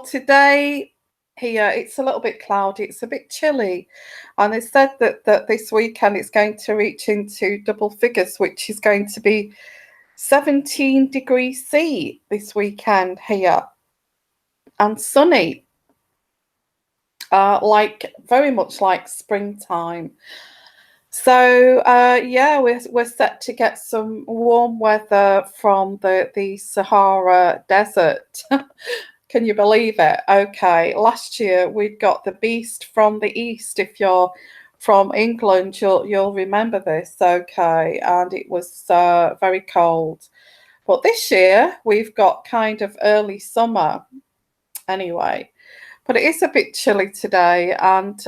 Today here it's a little bit cloudy, it's a bit chilly, and they said that this weekend it's going to reach into double figures, which is going to be 17 degrees C this weekend here, and sunny, like very much like springtime. So yeah, we're set to get some warm weather from the Sahara Desert. Can you believe it? Okay, last year we'd got the beast from the east. If you're from England, you'll remember this. Okay, and it was very cold. But this year we've got kind of early summer anyway. But it is a bit chilly today, and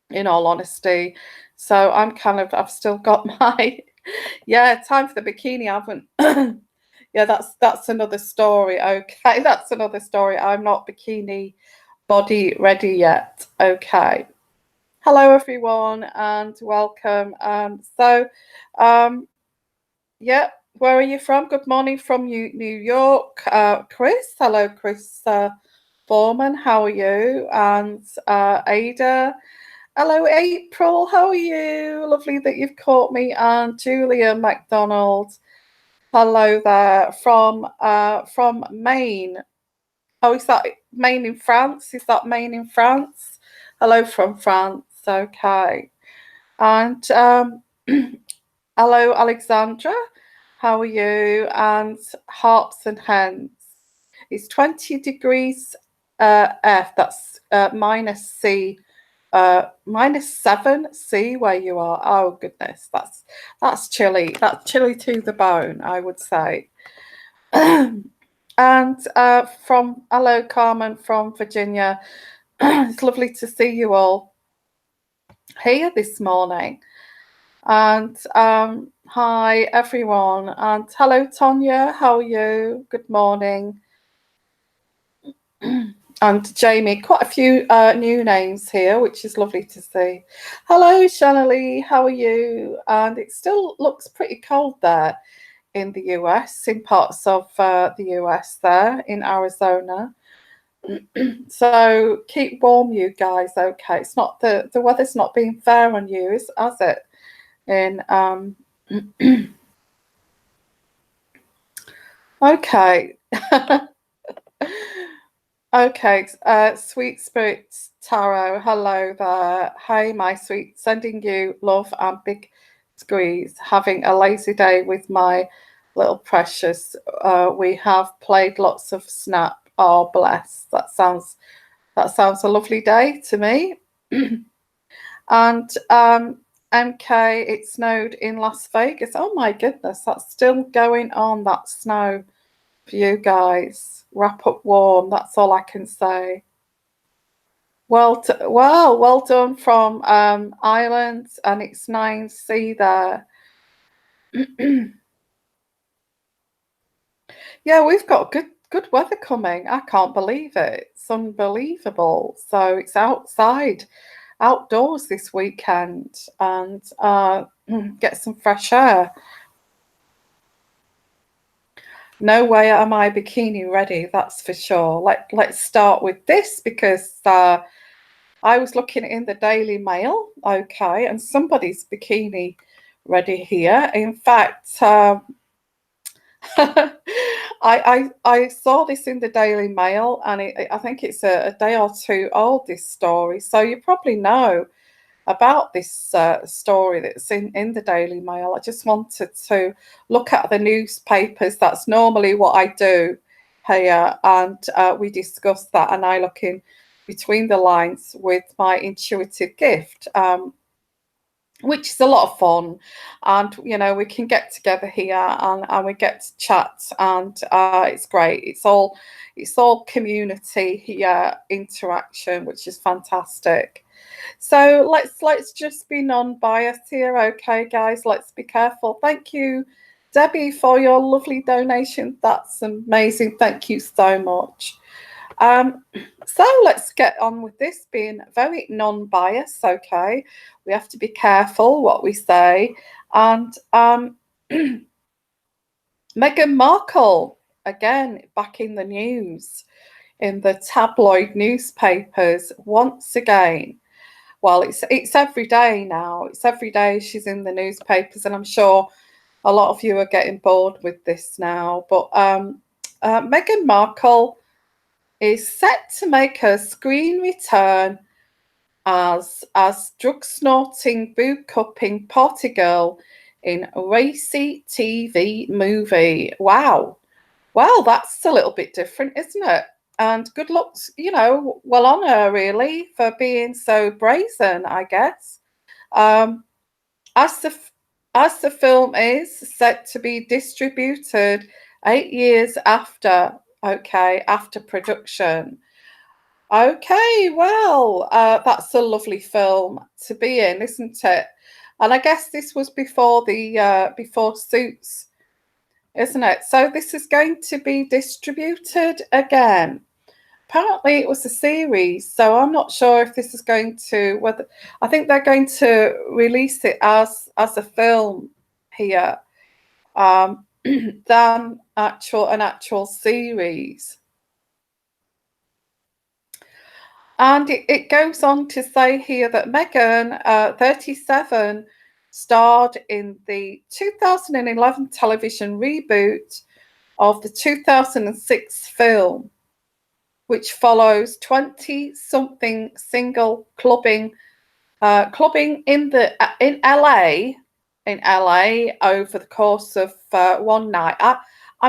in all honesty, so I've still got my yeah, time for the bikini. I haven't. Yeah, that's another story. Okay, that's another story. I'm not bikini body ready yet. Okay. Hello everyone and welcome. Yeah, where are you from? Good morning from New York. Chris. Hello, Chris Foreman. How are you? And Ada. Hello, April. How are you? Lovely that you've caught me. And Julia McDonald. Hello there from Maine. Oh, is that Maine in France? Is that Maine in France? Hello from France. Okay. And hello, Alexandra. How are you? And Harps and Hens. It's 20 degrees F. That's minus C. -7 C where you are. Oh goodness, that's chilly. That's chilly to the bone, I would say. And from hello, Carmen from Virginia. It's lovely to see you all here this morning. And hi everyone. And hello, Tonya. How are you? Good morning. And Jamie, quite a few new names here, which is lovely to see. Hello, Shanalee, how are you? And it still looks pretty cold there in the US, in parts of the US there in Arizona. So keep warm, you guys. Okay, it's not the weather's not being fair on you, has it? In okay. Okay, Sweet Spirits Tarot, hello there. Hey, my sweet, sending you love and big squeeze. Having a lazy day with my little precious. We have played lots of Snap. Oh, bless. That sounds a lovely day to me. And MK, it snowed in Las Vegas. Oh my goodness, that's still going on, that snow for you guys. Wrap up warm, that's all I can say. Well done from Ireland, and it's 9C there. Yeah, we've got good weather coming. I can't believe it. It's unbelievable. So it's outdoors this weekend, and get some fresh air. No way am I bikini ready, that's for sure. Let's start with this, because I was looking in the Daily Mail, okay, and somebody's bikini ready here. In fact, I saw this in the Daily Mail, and I think it's a day or two old, this story. So you probably know about this story that's in the Daily Mail. I just wanted to look at the newspapers. That's normally what I do here, and we discuss that, and I look in between the lines with my intuitive gift, which is a lot of fun. And we can get together here and we get to chat, and it's great. It's all community here, interaction, which is fantastic. So let's just be non-biased here, okay, guys? Let's be careful. Thank you, Debbie, for your lovely donation. That's amazing. Thank you so much. So let's get on with this, being very non-biased, okay? We have to be careful what we say. And Meghan Markle, again back in the news, in the tabloid newspapers once again. Well, it's every day now. It's every day she's in the newspapers, and I'm sure a lot of you are getting bored with this now. But Meghan Markle is set to make her screen return as drug snorting, boob cupping party girl in a racy TV movie. Wow. Well, that's a little bit different, isn't it? And good luck, well on her really for being so brazen, I guess. Um, as the as the film is set to be distributed 8 years after production. Okay, well, that's a lovely film to be in, isn't it? And I guess this was before the before Suits, isn't it? So this is going to be distributed again. Apparently, it was a series, so I'm not sure if this is going to whether I think they're going to release it as a film here, than an actual series. And it goes on to say here that Meghan, 37, starred in the 2011 television reboot of the 2006 film, which follows 20-something single clubbing in LA over the course of one night. I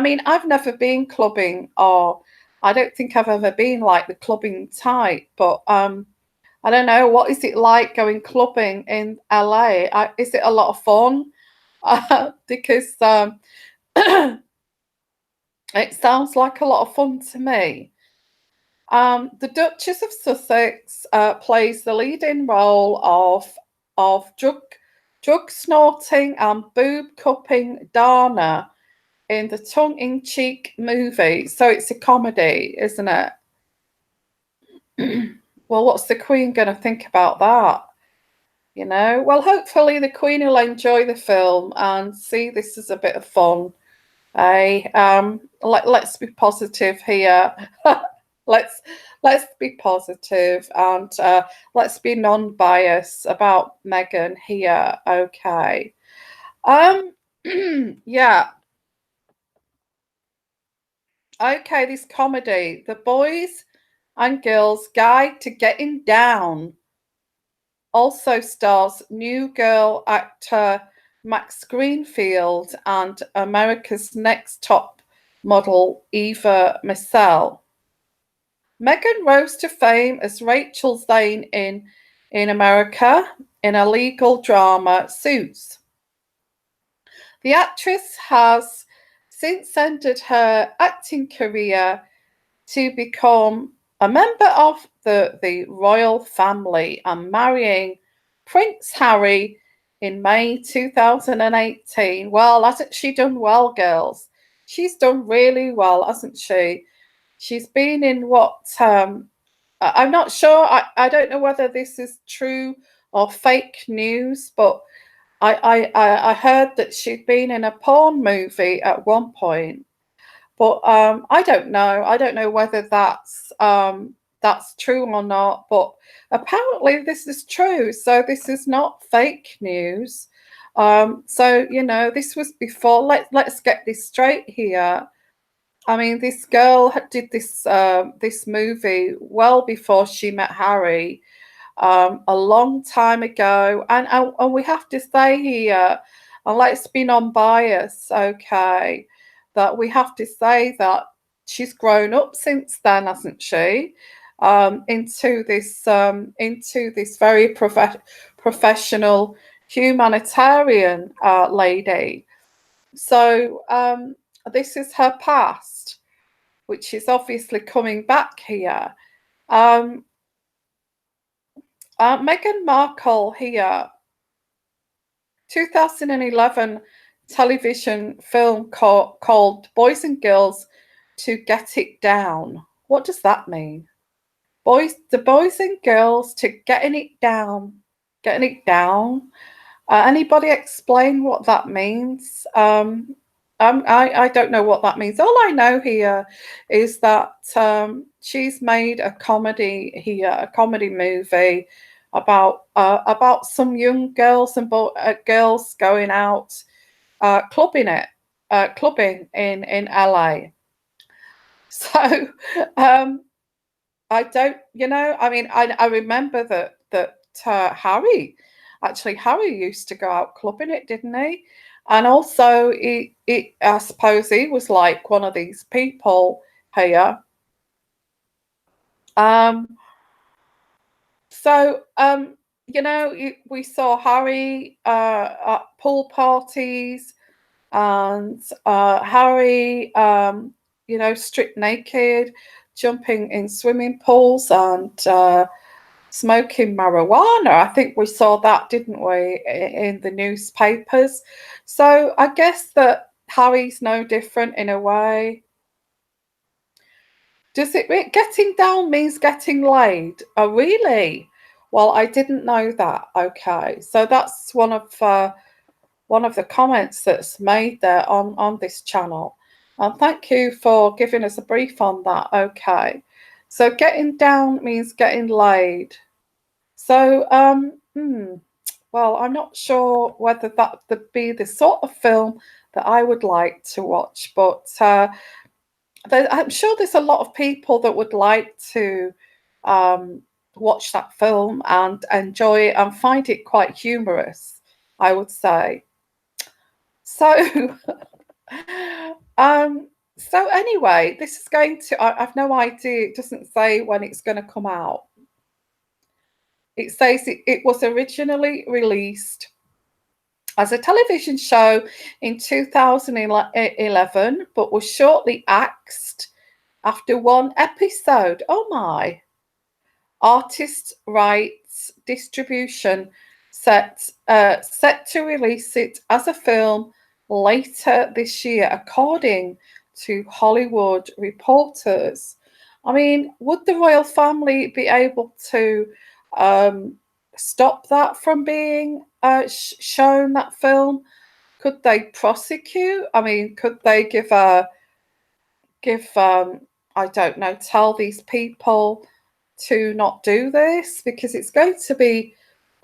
mean, I've never been clubbing, or I don't think I've ever been like the clubbing type, but I don't know, what is it like going clubbing in LA? Is it a lot of fun? Because it sounds like a lot of fun to me. The Duchess of Sussex plays the leading role of drug snorting and boob cupping Dana in the tongue-in-cheek movie. So it's a comedy, isn't it? Well, what's the Queen going to think about that? Well, hopefully the Queen will enjoy the film and see this as a bit of fun. Let's be positive here. let's be positive, and let's be non-biased about Meghan here. Okay. Yeah. Okay, this comedy, The Boys and Girls Guide to Getting Down, also stars new girl actor Max Greenfield and America's Next Top model Eva Micelle. Meghan rose to fame as Rachel Zane in America in a legal drama Suits. The actress has since ended her acting career to become a member of the royal family and marrying Prince Harry in May 2018. Well, hasn't she done well, girls? She's done really well, hasn't she? She's been in what I'm not sure. I don't know whether this is true or fake news, but I heard that she'd been in a porn movie at one point. But I don't know. I don't know whether that's true or not. But apparently this is true. So this is not fake news. So this was before. Let's get this straight here. I mean, this girl did this movie well before she met Harry, a long time ago, and we have to say here, and let's be non-biased, okay, that we have to say that she's grown up since then, hasn't she? Into this very professional humanitarian lady. So this is her past, which is obviously coming back here. Meghan Markle here, 2011 television film called Boys and Girls to Get It Down. What does that mean? The boys and girls to getting it down. Getting it down. Anybody explain what that means? I don't know what that means. All I know here is that she's made a comedy here, a comedy movie about some young girls and girls going out clubbing in LA. So um, I don't, I mean, I remember that Harry used to go out clubbing it, didn't he? And also, I suppose he was like one of these people here. Um, so, we saw Harry at pool parties and Harry, stripped naked, jumping in swimming pools and smoking marijuana. I think we saw that, didn't we, in the newspapers? So I guess that Harry's no different in a way. Does getting down means getting laid? Oh, really? Well, I didn't know that. Okay, so that's one of the comments that's made there on this channel. And thank you for giving us a brief on that. Okay, so getting down means getting laid. So, well, I'm not sure whether that would be the sort of film that I would like to watch, but I'm sure there's a lot of people that would like to um, watch that film and enjoy it and find it quite humorous, I would say. So, um, so anyway, this is going to, I've no idea, it doesn't say when it's going to come out. It says it was originally released as a television show in 2011, but was shortly axed after one episode. Oh my. Artist rights distribution set to release it as a film later this year, according to Hollywood reporters. I mean, would the royal family be able to um, stop that from being shown, that film? Could they prosecute? I mean, could they give I don't know, tell these people to not do this, because it's going to be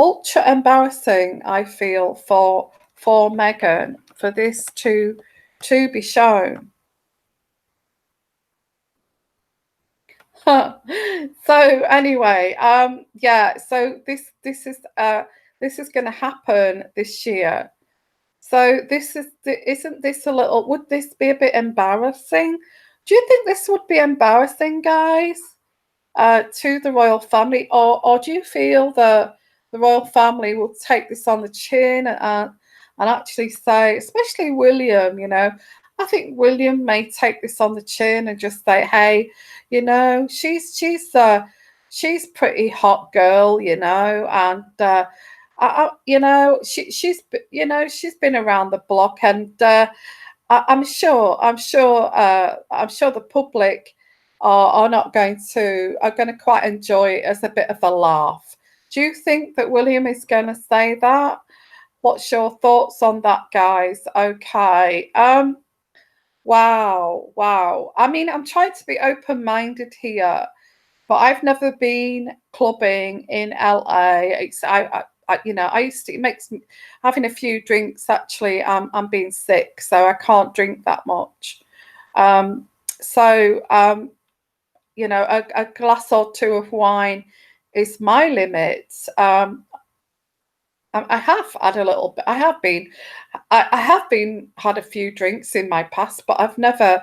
ultra embarrassing, I feel, for Meghan, for this to be shown. So anyway, yeah, so this is going to happen this year. So isn't this a little, would this be a bit embarrassing? Do you think this would be embarrassing, guys, to the royal family, or do you feel that the royal family will take this on the chin and actually say, especially William, I think William may take this on the chin and just say, hey, she's pretty hot girl, and she's been around the block, and I'm sure the public are going to quite enjoy it as a bit of a laugh. Do you think that William is going to say that? What's your thoughts on that, guys? Okay. Wow. I mean, I'm trying to be open-minded here, but I've never been clubbing in LA. I used to. It makes me, having a few drinks. Actually, I'm being sick, so I can't drink that much. Um, so a glass or two of wine is my limit. I have had a little bit. I have been had a few drinks in my past, but I've never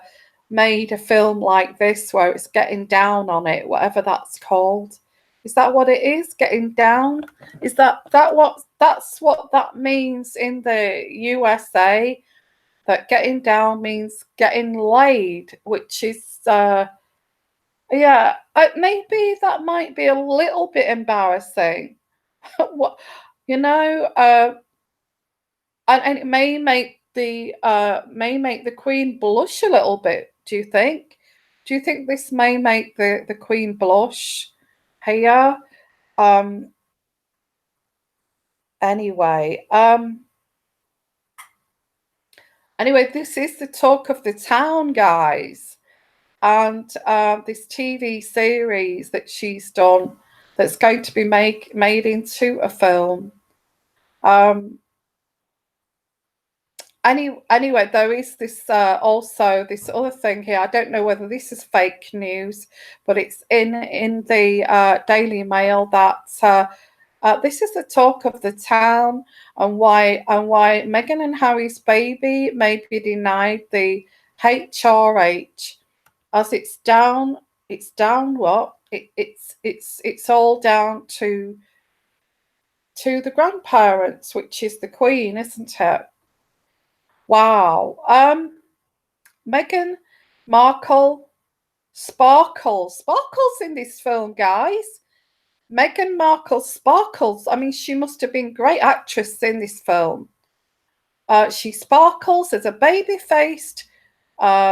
made a film like this where it's getting down on it, whatever that's called. Is that what it is? Getting down? Is that's what that means in the USA? That getting down means getting laid, which is yeah, maybe that might be a little bit embarrassing. What, you know, and it may make the Queen blush a little bit. Do you think? Do you think this may make the Queen blush here? Um, anyway, Anyway, this is the talk of the town, guys. And this TV series that she's done that's going to be made into a film. Um, anyway, there is this also this other thing here. I don't know whether this is fake news, but it's in the Daily Mail that this is the talk of the town, and why Meghan and Harry's baby may be denied the HRH, as it's down. It's down what? It's all down to the grandparents, which is the Queen, isn't it? Wow. Meghan Markle sparkles in this film, guys. Meghan Markle sparkles. I mean, she must have been a great actress in this film. She sparkles as a baby-faced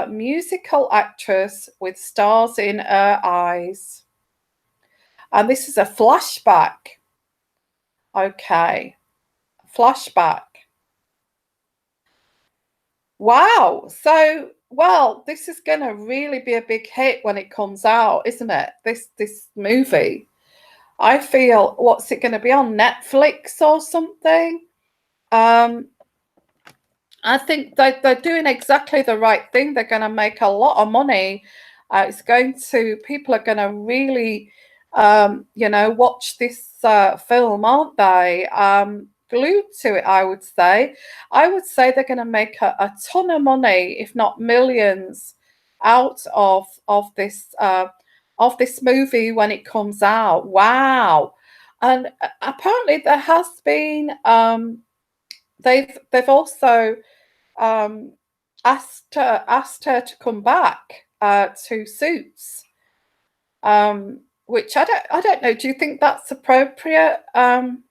musical actress with stars in her eyes. And this is a flashback. Okay. Flashback. Wow. So, well, this is going to really be a big hit when it comes out, isn't it? This movie. I feel, what's it going to be on Netflix or something? I think they're doing exactly the right thing. They're going to make a lot of money. People are going to really, watch this film, aren't they? Glued to it, I would say. I would say they're going to make a ton of money, if not millions, out of this movie when it comes out. Wow. And apparently there has been they've also asked her to come back to Suits, which I don't know. Do you think that's appropriate? Having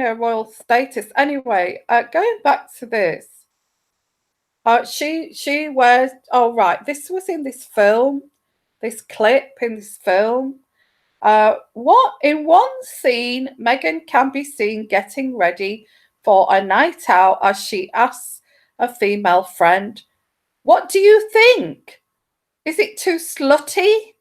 a royal status. Anyway, going back to this, she wears. Oh right, this was in this film, this clip in this film. What in one scene, Meghan can be seen getting ready for a night out as she asks a female friend, "What do you think? Is it too slutty?"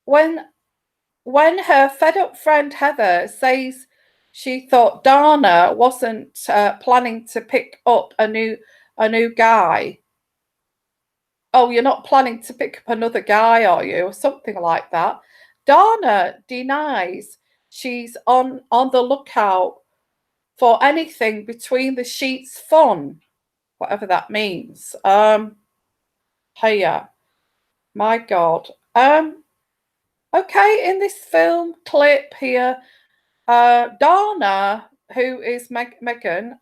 When her fed-up friend Heather says she thought Dana wasn't planning to pick up a new guy. Oh, you're not planning to pick up another guy, are you? Or something like that. Dana denies she's on the lookout for anything between the sheets fun, whatever that means. Hey, my God. Okay, in this film clip here, Dana, who is Meghan,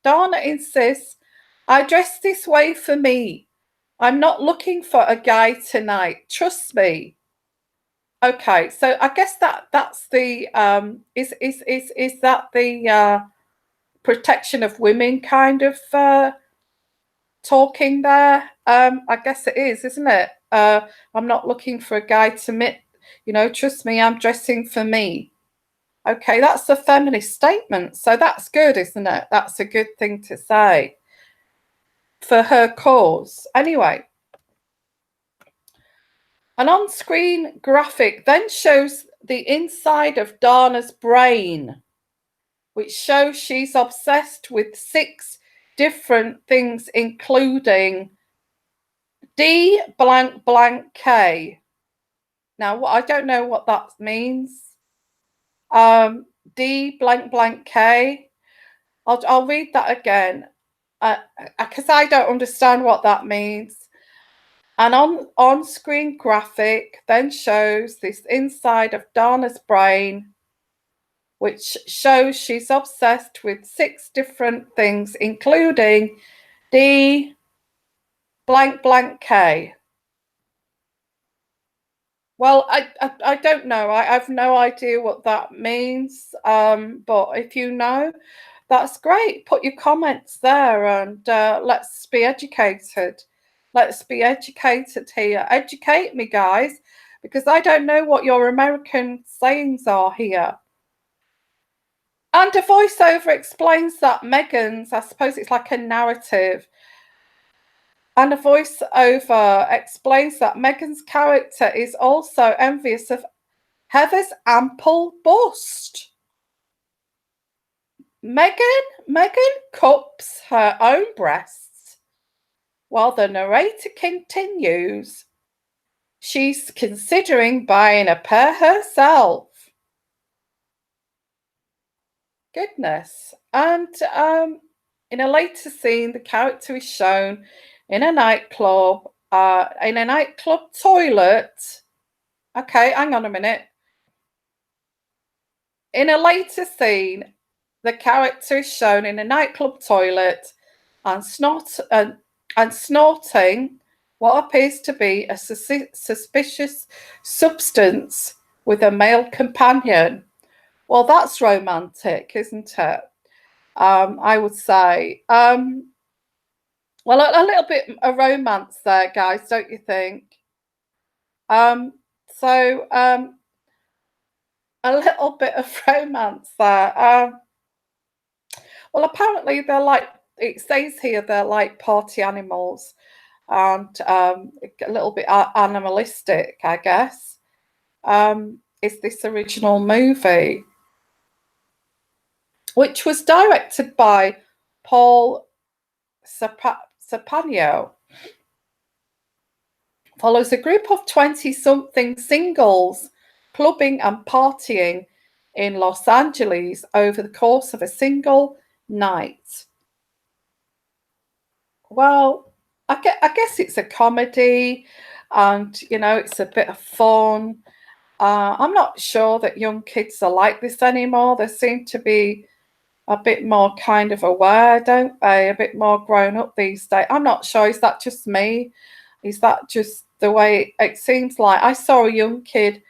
Dana insists, "I dress this way for me. I'm not looking for a guy tonight. Trust me." Okay, so I guess that's the is that the protection of women kind of talking there? I guess it is, isn't it? I'm not looking for a guy to trust me, I'm dressing for me. Okay, that's a feminist statement, so that's good, isn't it? That's a good thing to say for her cause. Anyway, an on-screen graphic then shows the inside of Dana's brain, which shows she's obsessed with 6 different things, including D blank blank K. Now, I don't know what that means. D blank blank K. I'll read that again because I don't understand what that means. An on-screen graphic then shows this inside of Dana's brain, which shows she's obsessed with 6 different things, including D blank blank K. Well, I don't know. I have no idea what that means. But if you know, that's great. Put your comments there, and let's be educated. Let's be educated here. Educate me, guys, because I don't know what your American sayings are here. And a voiceover explains that Meghan's, I suppose it's like a narrative, and a voiceover explains that Meghan's character is also envious of Heather's ample bust. Meghan cups her own breasts while the narrator continues. She's considering buying a pair herself. Goodness. And in a later scene, the character is shown in a nightclub toilet. Okay, hang on a minute. In a later scene, the character is shown in a nightclub toilet and snorting what appears to be a suspicious substance with a male companion. Well, that's romantic, isn't it? I would say. Well, a little bit of romance there, guys, don't you think? So a little bit of romance there. Well, apparently they're like, it says here, they're like party animals, and a little bit animalistic, I guess. Is this original movie, which was directed by Paul Sapano, follows a group of 20-something singles clubbing and partying in Los Angeles over the course of a single night. Well, I guess it's a comedy, and it's a bit of fun. I'm not sure that young kids are like this anymore. They seem to be a bit more kind of aware, don't they? A bit more grown up these days. I'm not sure. Is that just me? Is that just the way it seems like? I saw a young kid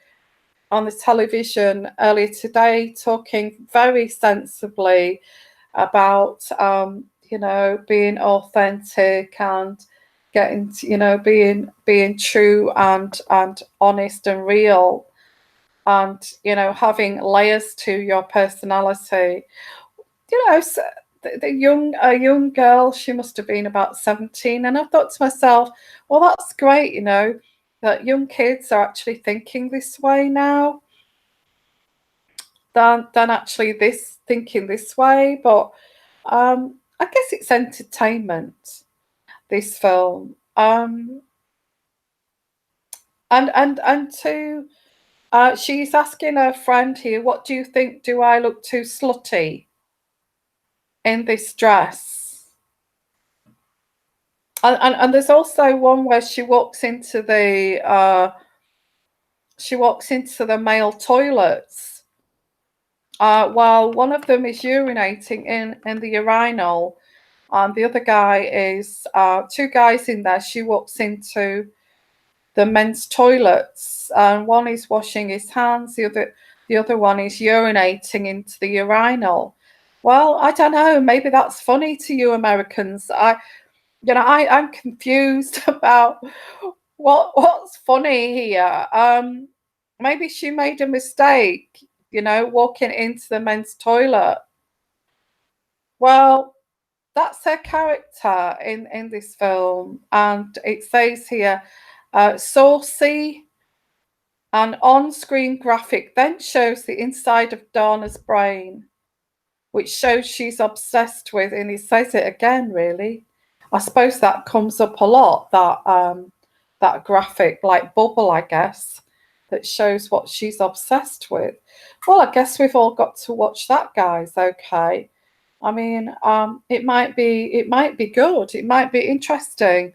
on the television earlier today talking very sensibly about being authentic and getting to, being true and honest and real, and having layers to your personality. So a young girl, she must have been about 17, and I thought to myself, well, that's great, that young kids are actually thinking this way now than actually thinking this way. But I guess it's entertainment, this film. And to she's asking her friend here, what do you think? Do I look too slutty in this dress? And there's also one where she walks into the male toilets while one of them is urinating in the urinal, and the other guy is two guys in there. She walks into the men's toilets, and one is washing his hands, the other one is urinating into the urinal. Well, I don't know, maybe that's funny to you Americans. I'm confused about what's funny here. Maybe she made a mistake, walking into the men's toilet. Well, that's her character in this film, and it says here, saucy. An on-screen graphic then shows the inside of Dana's brain, which shows she's obsessed with, and it says it again, really. I suppose that comes up a lot, that graphic, like bubble, I guess, that shows what she's obsessed with. Well, I guess we've all got to watch that, guys. Okay. I mean, it might be good. It might be interesting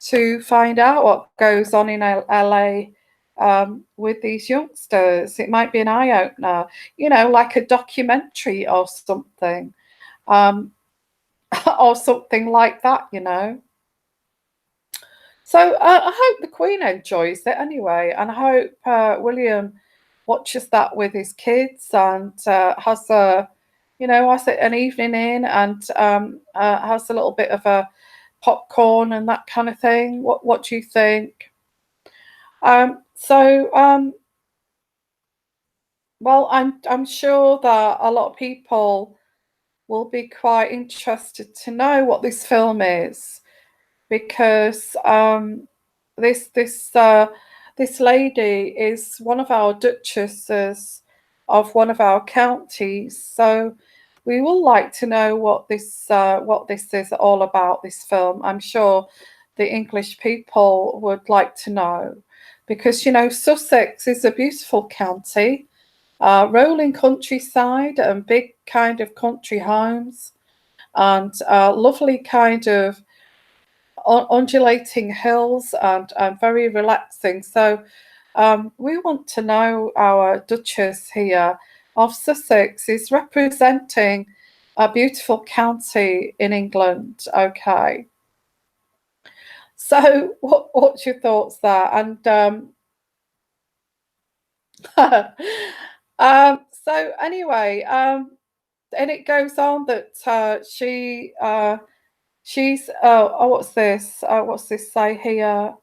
to find out what goes on in LA with these youngsters. It might be an eye opener, like a documentary or something, or something like that, So I hope the Queen enjoys it anyway, and I hope William watches that with his kids and has an evening in, and has a little bit of a popcorn and that kind of thing. What do you think? So Well, I'm sure that a lot of people will be quite interested to know what this film is because this this lady is one of our duchesses of one of our counties. So we will like to know what this is all about. This film, I'm sure the English people would like to know because you know Sussex is a beautiful county, rolling countryside and big kind of country homes and lovely kind of undulating hills and very relaxing. So we want to know our Duchess here of Sussex is representing a beautiful county in England. Okay. So what's your thoughts there? And so anyway, and it goes on that she's oh what's this say here?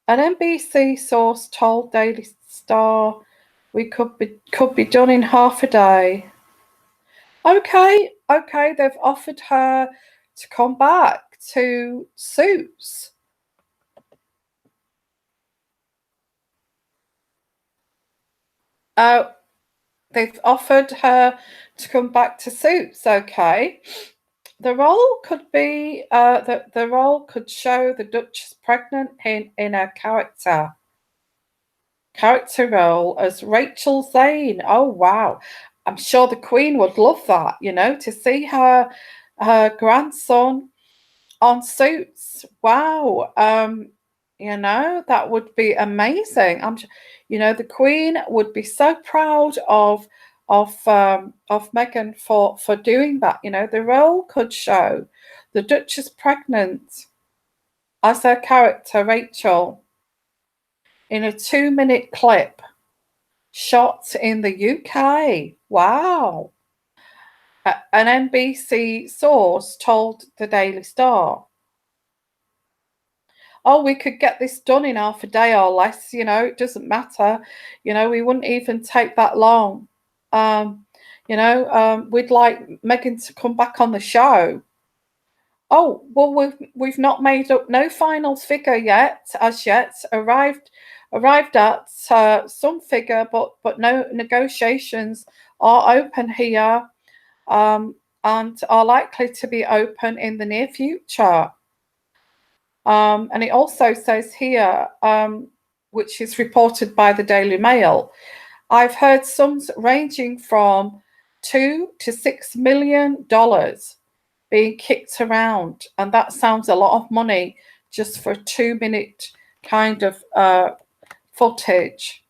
An NBC source told Daily Star we could be done in half a day. Okay, okay, they've offered her to come back to Suits. Uh, they've offered her to come back to Suits. Okay, the role could be the role could show the Duchess pregnant in her character role as Rachel Zane. Oh wow. I'm sure the Queen would love that, you know, to see her grandson on Suits. Wow. You know, that would be amazing. You know, the Queen would be so proud of Meghan for doing that. You know, the role could show the Duchess pregnant as her character Rachel in a 2-minute clip shot in the UK. Wow. An NBC source told the Daily Star, oh, we could get this done in half a day or less, you know, it doesn't matter. You know, we wouldn't even take that long. Um, we'd like Meghan to come back on the show. Oh, well, we've not made up no final figure yet, as yet. Arrived at some figure, but no negotiations are open here, and are likely to be open in the near future. And it also says here, which is reported by the Daily Mail, I've heard sums ranging from $2 to $6 million being kicked around, and that sounds a lot of money just for a 2-minute kind of footage.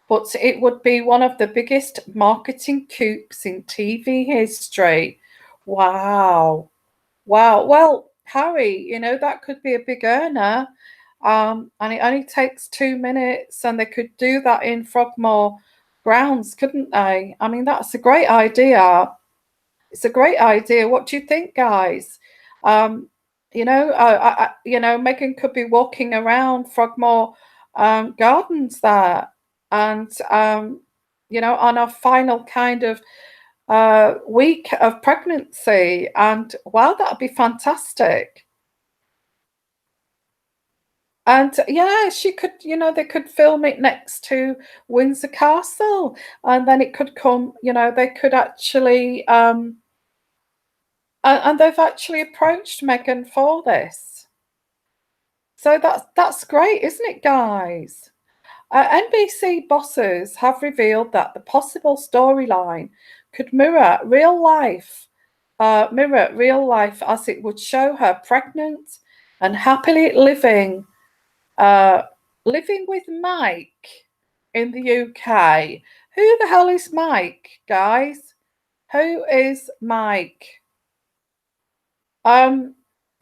But it would be one of the biggest marketing coups in TV history. Wow. Wow. Well, Harry, you know, that could be a big earner. And it only takes 2 minutes, and they could do that in Frogmore grounds, couldn't they? I mean, that's a great idea. It's a great idea. What do you think, guys? Um, you know, Meghan could be walking around Frogmore Gardens there, and you know, on a final kind of week of pregnancy, and wow, that'd be fantastic. And yeah, she could, you know, they could film it next to Windsor Castle, and then it could come, you know, they could actually and they've actually approached Meghan for this. So that's great, isn't it, guys? NBC bosses have revealed that the possible storyline could mirror real life, as it would show her pregnant and happily uh, living with Mike in the UK. Who the hell is Mike, guys? Who is Mike?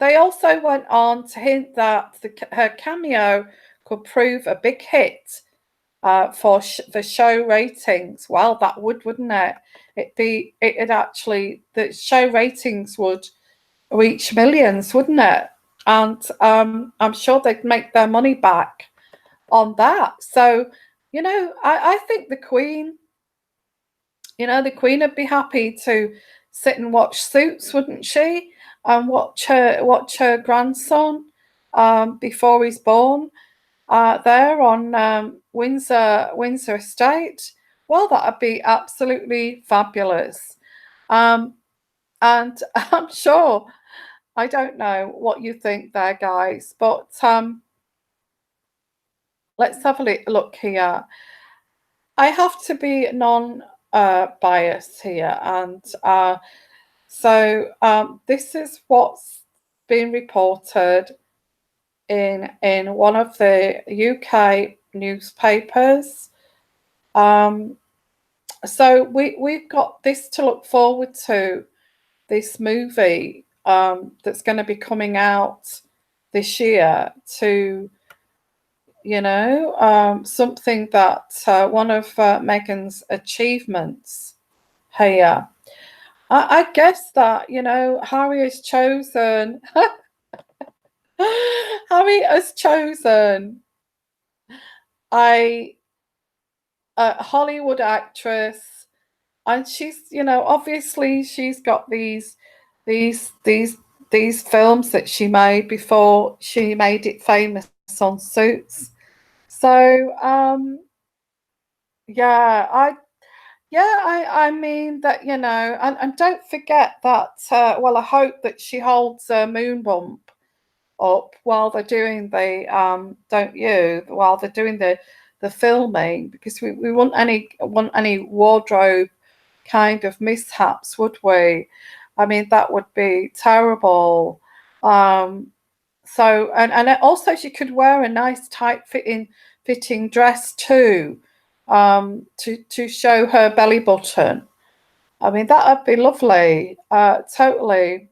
They also went on to hint that her cameo could prove a big hit for the show ratings. Well, that would, wouldn't it? It'd actually, the show ratings would reach millions, wouldn't it? And I'm sure they'd make their money back. on that. So, I think the Queen, the Queen would be happy to sit and watch Suits, wouldn't she? And watch her grandson before he's born there on Windsor Estate. Well, that'd be absolutely fabulous. Um, and I'm sure, I don't know what you think there, guys, but let's have a look here. I have to be non-biased here, and so this is what's been reported in one of the UK newspapers. So we've got this to look forward to, this movie that's going to be coming out this year, to something that one of Meghan's achievements here. I guess that Harry has chosen Harry has chosen a, a Hollywood actress, and she's obviously she's got these these these films that she made before she made it famous on Suits. So yeah, I mean that, and don't forget that well, I hope that she holds a moon bump up while they're doing the don't you, while they're doing the filming, because we want any wardrobe kind of mishaps, would we? I mean, that would be terrible. So, and also she could wear a nice tight fitting dress too, to show her belly button. I mean, that would be lovely. Totally.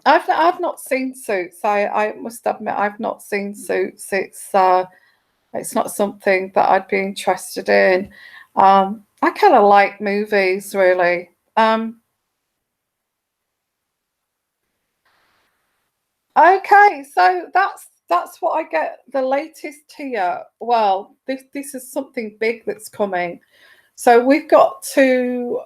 I've not seen Suits. I must admit I've not seen Suits. It's not something that I'd be interested in. I kind of like movies, really. Okay, so that's what I get the latest here. Well, this is something big that's coming. So we've got to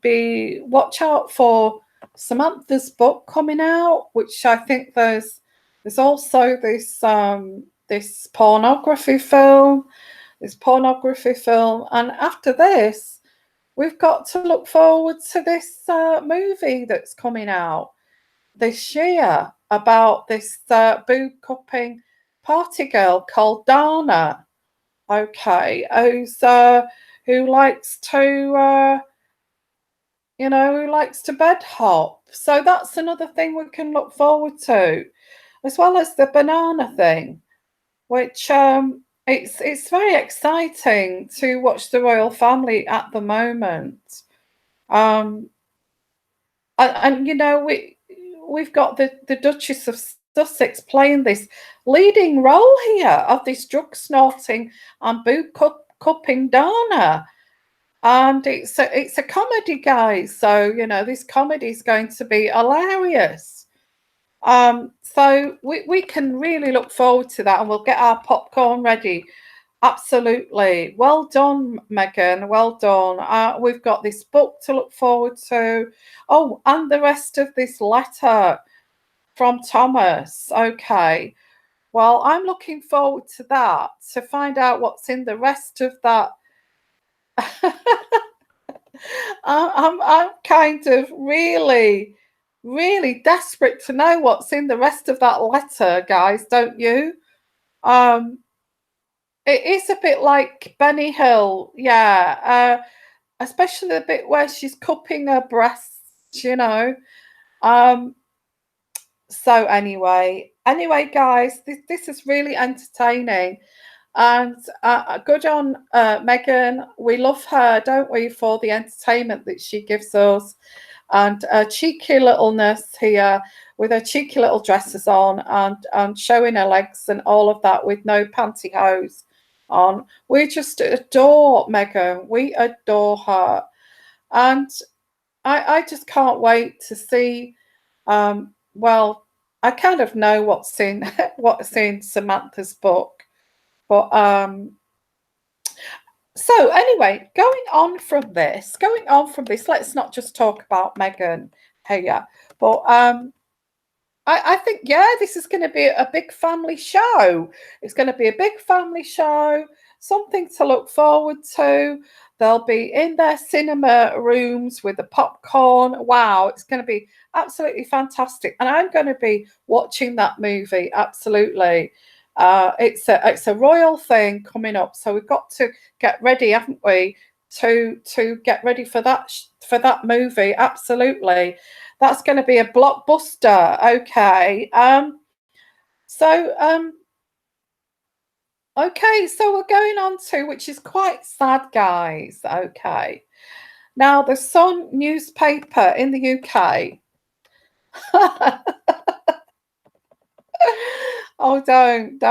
be watch out for Samantha's book coming out, which I think there's also this pornography film, and after this, we've got to look forward to this movie that's coming out this year about this boob cupping party girl called Dana. Okay, who likes to who likes to bed hop. So that's another thing we can look forward to, as well as the banana thing, which it's very exciting to watch the royal family at the moment. Um, and we've got the Duchess of Sussex playing this leading role here of this drug snorting and boob cupping Dana. And it's a comedy, guys. So this comedy is going to be hilarious. So we can really look forward to that, and we'll get our popcorn ready. Absolutely. Well done, Meghan. Well done. We've got this book to look forward to. Oh, and the rest of this letter from Thomas. Okay. Well, I'm looking forward to that, to find out what's in the rest of that. I'm kind of really, really desperate to know what's in the rest of that letter, guys, don't you? Um, it is a bit like Benny Hill, yeah. Especially the bit where she's cupping her breasts. Um, so anyway, guys, this is really entertaining. And good on Meghan. We love her, don't we, for the entertainment that she gives us, and a cheeky littleness here with her cheeky little dresses on, and showing her legs and all of that with no pantyhose on. We just adore Meghan. We adore her. And I just can't wait to see, well, I kind of know what's in what's in Samantha's book, but so anyway, going on from this, let's not just talk about Meghan here, but I think, yeah, this is going to be a big family show. It's going to be a big family show, something to look forward to. They'll be in their cinema rooms with the popcorn. Wow, it's going to be absolutely fantastic. And I'm going to be watching that movie, absolutely. It's a royal thing coming up, so we've got to get ready, haven't we, to get ready for that movie, absolutely. That's going to be a blockbuster. Okay. So okay, so we're going on to, which is quite sad, guys. Okay. Now, the Sun newspaper in the UK. Oh, don't.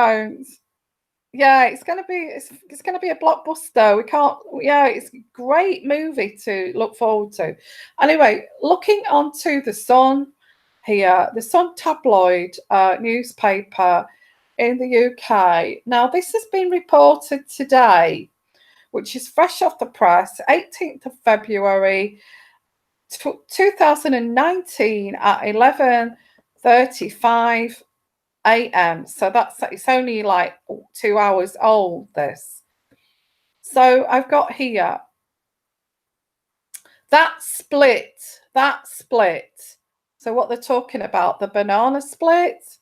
Yeah, it's gonna be a blockbuster. We can't. Yeah, it's a great movie to look forward to. Anyway, looking onto the Sun here, the Sun tabloid newspaper in the UK. Now, this has been reported today, which is fresh off the press, 18th of February, 2019 at 11:35 a.m. So it's only like 2 hours old, this. So I've got here that split. So what they're talking about, the banana split.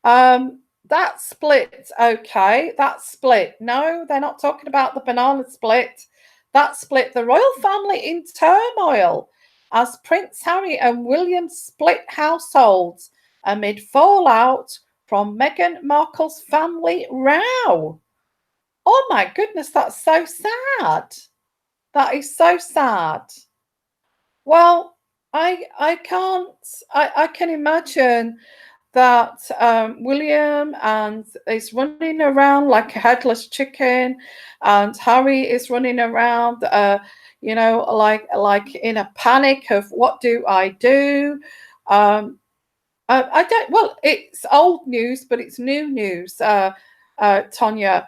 That split, okay, that split. No, they're not talking about the banana split. That split, the royal family in turmoil as Prince Harry and William split households amid fallout from Meghan Markle's family row. Oh my goodness, that's so sad. That is so sad. Well, I can't. I can imagine that William and is running around like a headless chicken, and Harry is running around, like in a panic of what do I do. I don't. Well, it's old news, but it's new news. Tonya,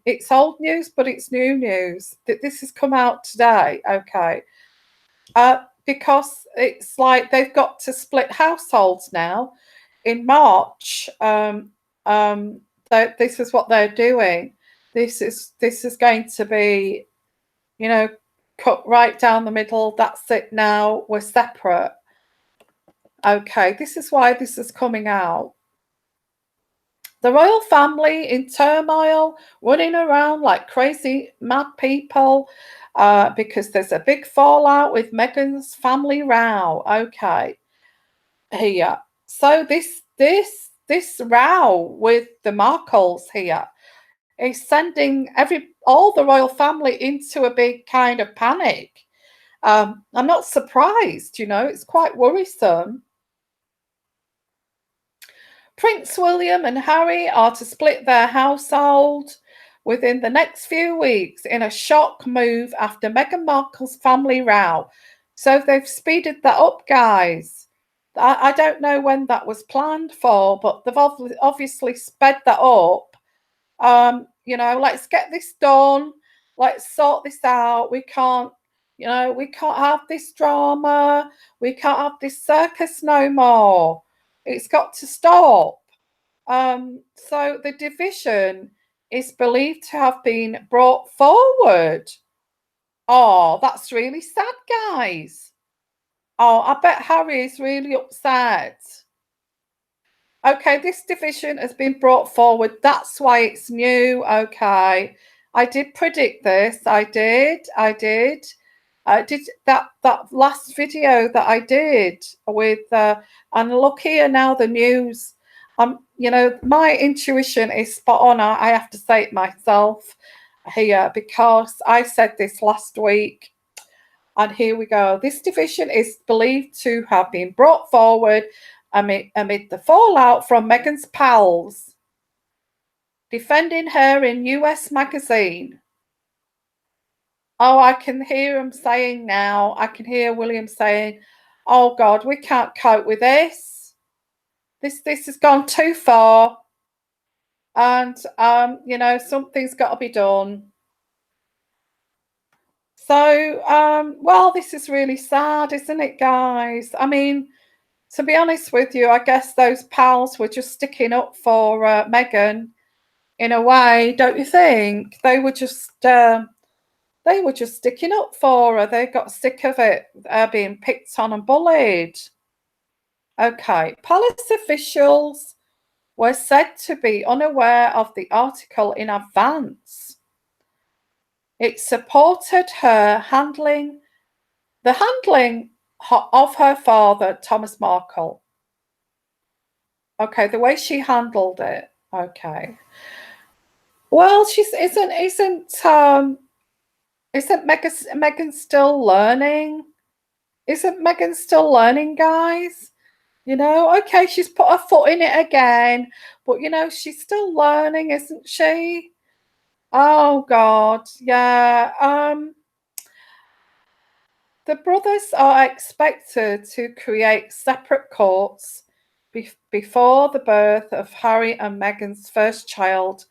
it's old news, but it's new news. This has come out today. Okay. Because it's like they've got to split households now. In March, this is what they're doing. This is going to be, cut right down the middle. That's it now. We're separate. Okay, this is why this is coming out. The royal family in turmoil, running around like crazy mad people, because there's a big fallout with Meghan's family row. Okay, here. So this row with the Markles here is sending all the royal family into a big kind of panic. I'm not surprised, it's quite worrisome. Prince William and Harry are to split their household within the next few weeks in a shock move after Meghan Markle's family row. So they've speeded that up, guys. I don't know when that was planned for, but they've obviously sped that up. Let's get this done. Let's sort this out. We can't have this drama. We can't have this circus no more. It's got to stop. So the division is believed to have been brought forward. Oh, that's really sad, guys. Oh, I bet Harry is really upset. Okay, this division has been brought forward. That's why it's new. Okay. I did predict this. I did that last video that I did with and look here now, the news. My intuition is spot on. I have to say it myself here, because I said this last week. And here we go. This division is believed to have been brought forward amid the fallout from Meghan's pals defending her in US magazine. Oh, I can hear him saying now, I can hear William saying, oh God, we can't cope with this. this has gone too far, and you know, something's got to be done. So well, this is really sad, isn't it, guys? I mean, to be honest with you, I guess those pals were just sticking up for Meghan in a way, don't you think? They were just sticking up for her. They got sick of it being picked on and bullied. Okay, palace officials were said to be unaware of the article in advance. It supported her handling of her father, Thomas Markle. Okay, the way she handled it. Okay. Well, isn't Meghan still learning? Isn't Meghan still learning, guys? You know, okay, she's put her foot in it again, but you know, she's still learning, isn't she? Oh God, yeah. The brothers are expected to create separate courts before the birth of Harry and Meghan's first child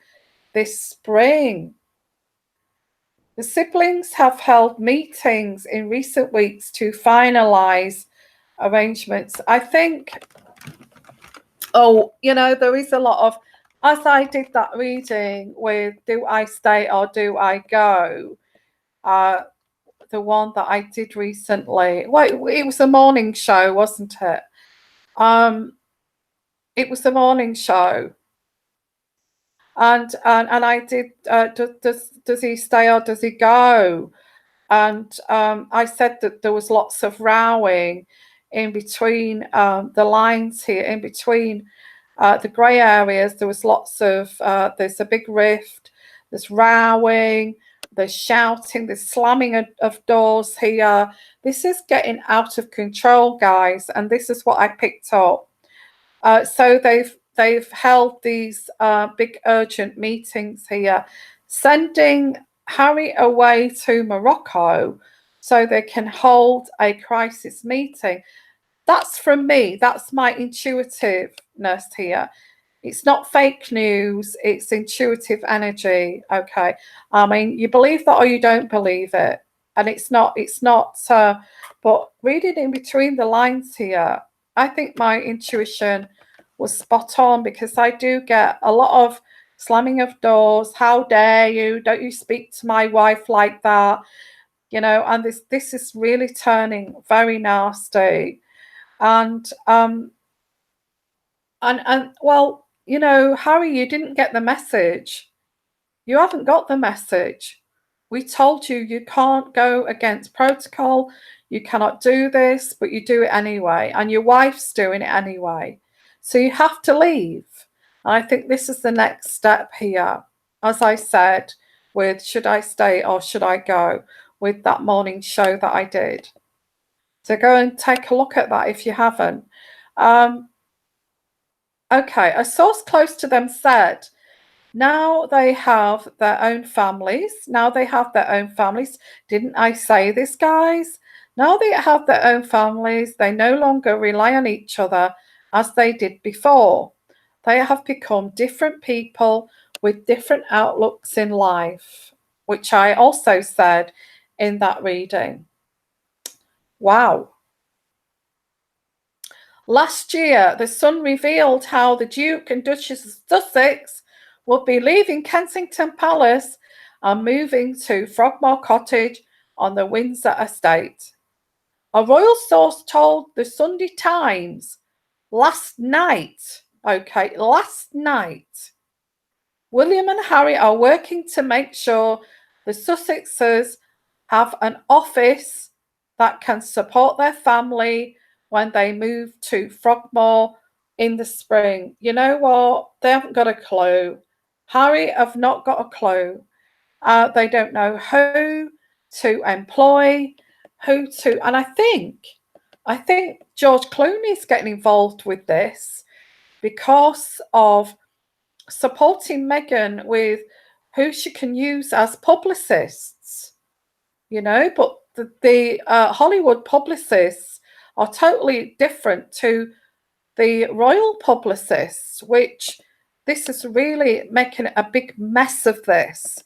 this spring. The siblings have held meetings in recent weeks to finalize arrangements. I think, oh, you know, there is a lot of, as I did that reading with Do I Stay or Do I Go? The one that I did recently. Well, it was a morning show, wasn't it? It was a morning show. And I did, does he stay or does he go? And I said that there was lots of rowing in between the lines here, in between the grey areas. There was lots of, there's a big rift, there's rowing, there's shouting, there's slamming of doors here. This is getting out of control, guys, and this is what I picked up. So they've held these big urgent meetings here, sending Harry away to Morocco so they can hold a crisis meeting. That's from me. That's my intuitiveness here. It's not fake news. It's intuitive energy. Okay. I mean, you believe that or you don't believe it. And it's not, but reading in between the lines here, I think my intuition was spot on, because I do get a lot of slamming of doors. How dare you? Don't you speak to my wife like that? You know, and this is really turning very nasty. And well, you know, Harry, you didn't get the message. You haven't got the message. We told you you can't go against protocol. You cannot do this, but you do it anyway. And your wife's doing it anyway. So you have to leave. And I think this is the next step here. As I said, with should I stay or should I go, with that morning show that I did. So go and take a look at that if you haven't. Okay, a source close to them said, now they have their own families. Now they have their own families. Didn't I say this, guys? Now they have their own families. They no longer rely on each other as they did before. They have become different people with different outlooks in life, which I also said in that reading. Wow. Last year, The Sun revealed how the Duke and Duchess of Sussex would be leaving Kensington Palace and moving to Frogmore Cottage on the Windsor estate. A royal source told the Sunday Times last night, William and Harry are working to make sure the Sussexes have an office that can support their family when they move to Frogmore in the spring. You know what? They haven't got a clue. Harry have not got a clue. They don't know who to employ, and I think George Clooney's getting involved with this because of supporting Meghan with who she can use as publicists, you know, but the Hollywood publicists are totally different to the royal publicists, which this is really making a big mess of this.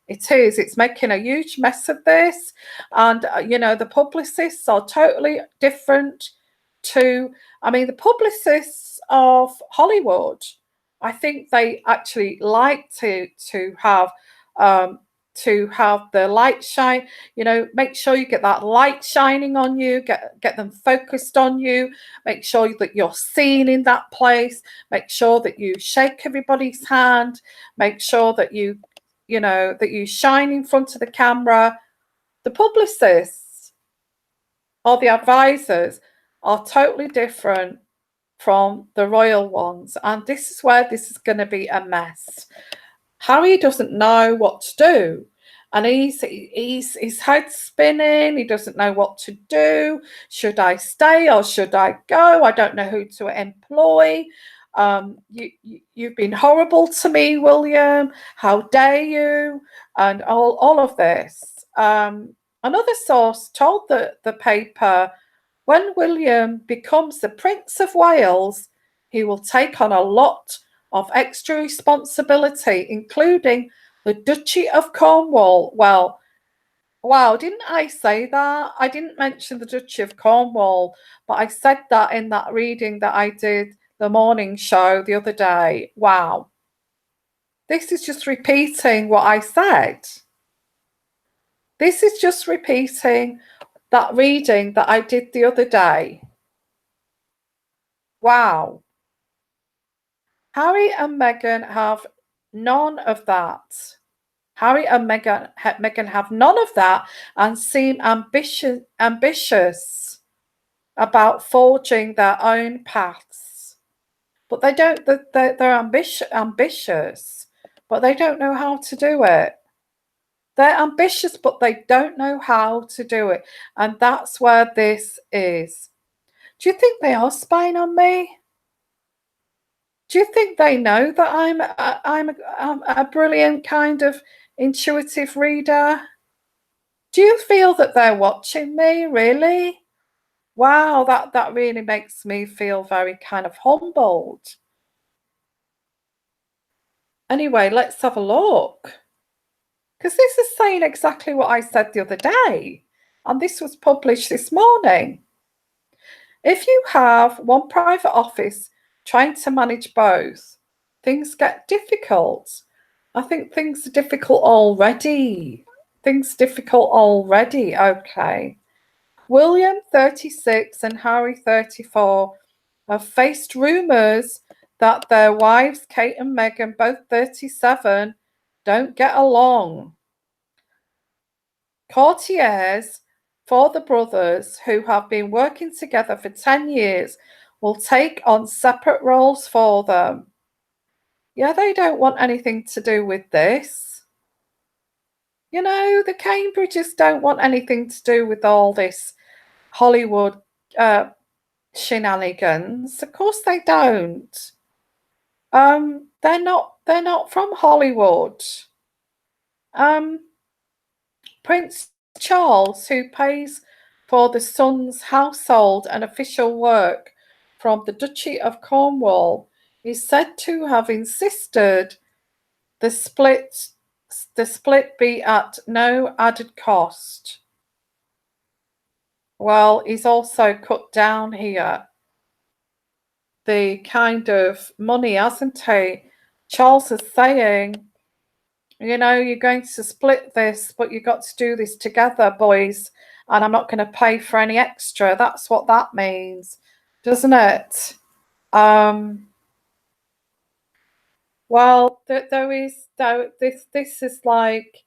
It is. It's making a huge mess of this. And, the publicists are totally different to, the publicists of Hollywood, I think they actually like to have the light shine, make sure you get that light shining on you, get them focused on you, make sure that you're seen in that place, make sure that you shake everybody's hand, make sure that you shine in front of the camera. The publicists or the advisors are totally different from the royal ones, and this is where this is going to be a mess. Harry doesn't know what to do, and he's his head's spinning. He doesn't know what to do. Should I stay or should I go? I don't know who to employ. You've been horrible to me, William. How dare you? And all of this. Another source told the paper, when William becomes the Prince of Wales, he will take on a lot of extra responsibility, including the Duchy of Cornwall. Well, wow, didn't I say that? I didn't mention the Duchy of Cornwall, but I said that in that reading that I did, the morning show the other day. Wow. This is just repeating what I said. This is just repeating that reading that I did the other day. Wow. Harry and Meghan have none of that. Harry and Meghan have none of that and seem ambitious about forging their own paths. But they don't. They're ambitious, but they don't know how to do it. They're ambitious, but they don't know how to do it, and that's where this is. Do you think they are spying on me? Do you think they know that I'm a brilliant kind of intuitive reader? Do you feel that they're watching me, really? Wow, that really makes me feel very kind of humbled. Anyway, let's have a look. Because this is saying exactly what I said the other day, and this was published this morning. If you have one private office trying to manage both, things get difficult. I think things are difficult already. Okay. William, 36, and Harry, 34, have faced rumours that their wives, Kate and Meghan, both 37, don't get along. Courtiers for the brothers, who have been working together for 10 years, will take on separate roles for them. Yeah, they don't want anything to do with this. The Cambridges don't want anything to do with all this Hollywood shenanigans. Of course they don't. They're not from Hollywood. Prince Charles, who pays for the son's household and official work from the Duchy of Cornwall, is said to have insisted the split be at no added cost. Well, he's also cut down here the kind of money, hasn't he? Charles is saying, you're going to split this, but you've got to do this together, boys, and I'm not going to pay for any extra. That's what that means, doesn't it? Well, this is like,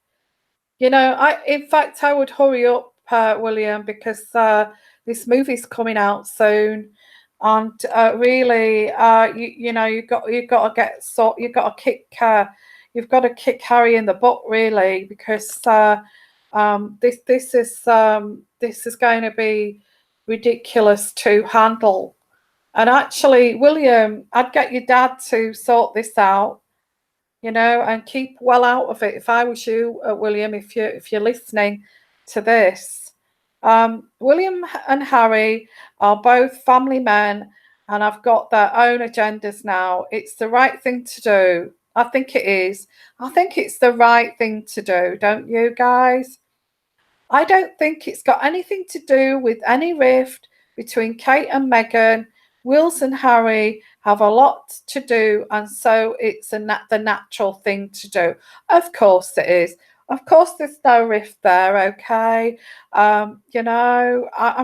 in fact, I would hurry up, William, because this movie's coming out soon, and really, you've got to kick Harry in the butt, really, because this is going to be ridiculous to handle. And actually, William, I'd get your dad to sort this out, and keep well out of it. If I was you, William, if you're listening to this, William and Harry are both family men, and have got their own agendas now. It's the right thing to do. I think it is. I think it's the right thing to do, don't you guys? I don't think it's got anything to do with any rift between Kate and Meghan. Wills and Harry have a lot to do, and so it's the natural thing to do. Of course it is. Of course, there's no rift there. Okay, I'm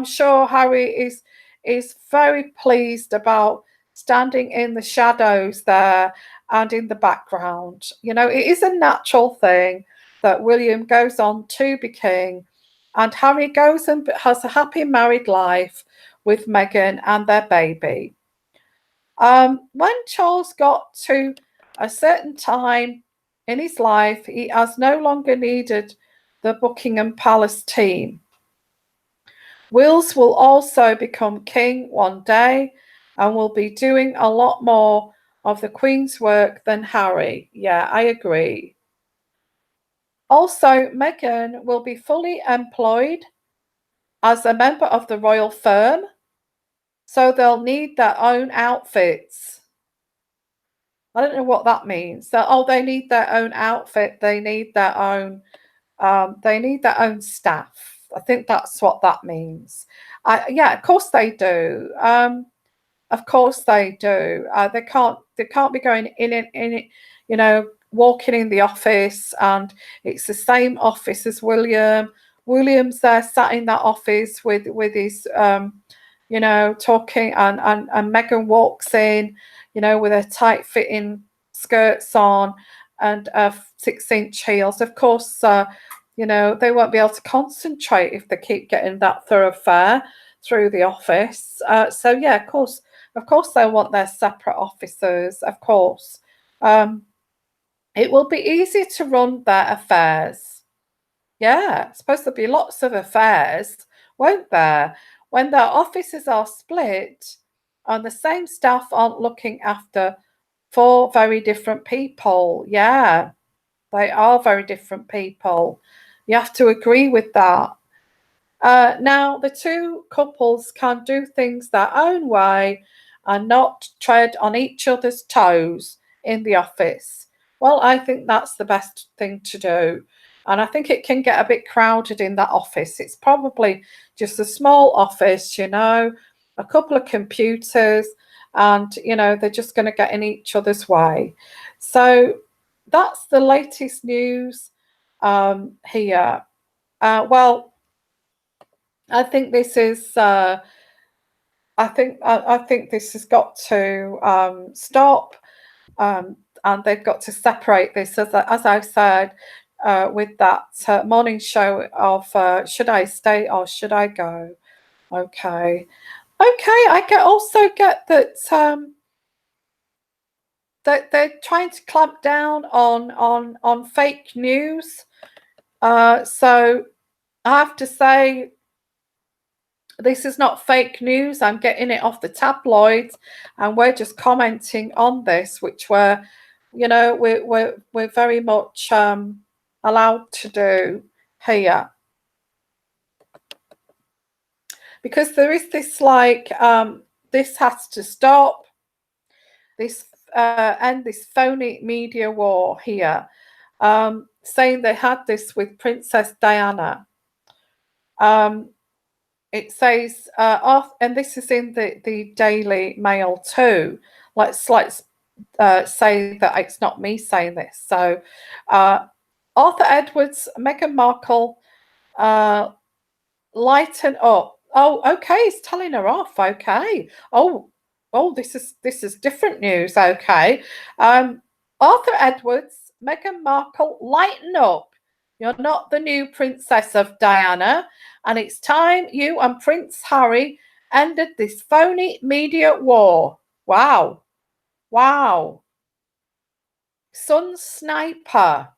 sure Harry is very pleased about standing in the shadows there and in the background. It is a natural thing that William goes on to be king, and Harry goes and has a happy married life with Meghan and their baby. When Charles got to a certain time in his life, he has no longer needed the Buckingham Palace team. Wills will also become king one day and will be doing a lot more of the Queen's work than Harry. Yeah, I agree. Also, Meghan will be fully employed as a member of the royal firm, so they'll need their own outfits. I don't know what that means. They need their own outfit. They need their own staff. I think that's what that means. Yeah, of course they do. Of course they do. They can't be going in it, walking in the office, and it's the same office as William. William's there, sat in that office with his talking, and Meghan walks in, with her tight fitting skirts on and 6-inch heels. Of course, they won't be able to concentrate if they keep getting that thoroughfare through the office. So yeah, of course they want their separate officers. Of course, it will be easier to run their affairs. Yeah, I suppose there'll be lots of affairs, won't there? When their offices are split and the same staff aren't looking after 4 very different people. Yeah, they are very different people. You have to agree with that. Now, the two couples can do things their own way and not tread on each other's toes in the office. Well, I think that's the best thing to do. And I think it can get a bit crowded in that office. It's probably just a small office, a couple of computers, and, they're just going to get in each other's way. So that's the latest news here. Well, I think this is. I think this has got to stop, and they've got to separate this, as I said, with that morning show of should I stay or should I go? Okay. I also get that that they're trying to clamp down on fake news. So I have to say, this is not fake news. I'm getting it off the tabloids, and we're just commenting on this, which we're very much allowed to do here, because there is this this has to stop. This end this phony media war here, saying they had this with Princess Diana. It says, and this is in the Daily Mail too. Let's say that it's not me saying this. So, Arthur Edwards, Meghan Markle, lighten up. Oh, okay, he's telling her off. Okay. Oh, this is different news. Okay. Arthur Edwards, Meghan Markle, lighten up. You're not the new Princess of Diana, and it's time you and Prince Harry ended this phony media war. Wow. Sun Sniper.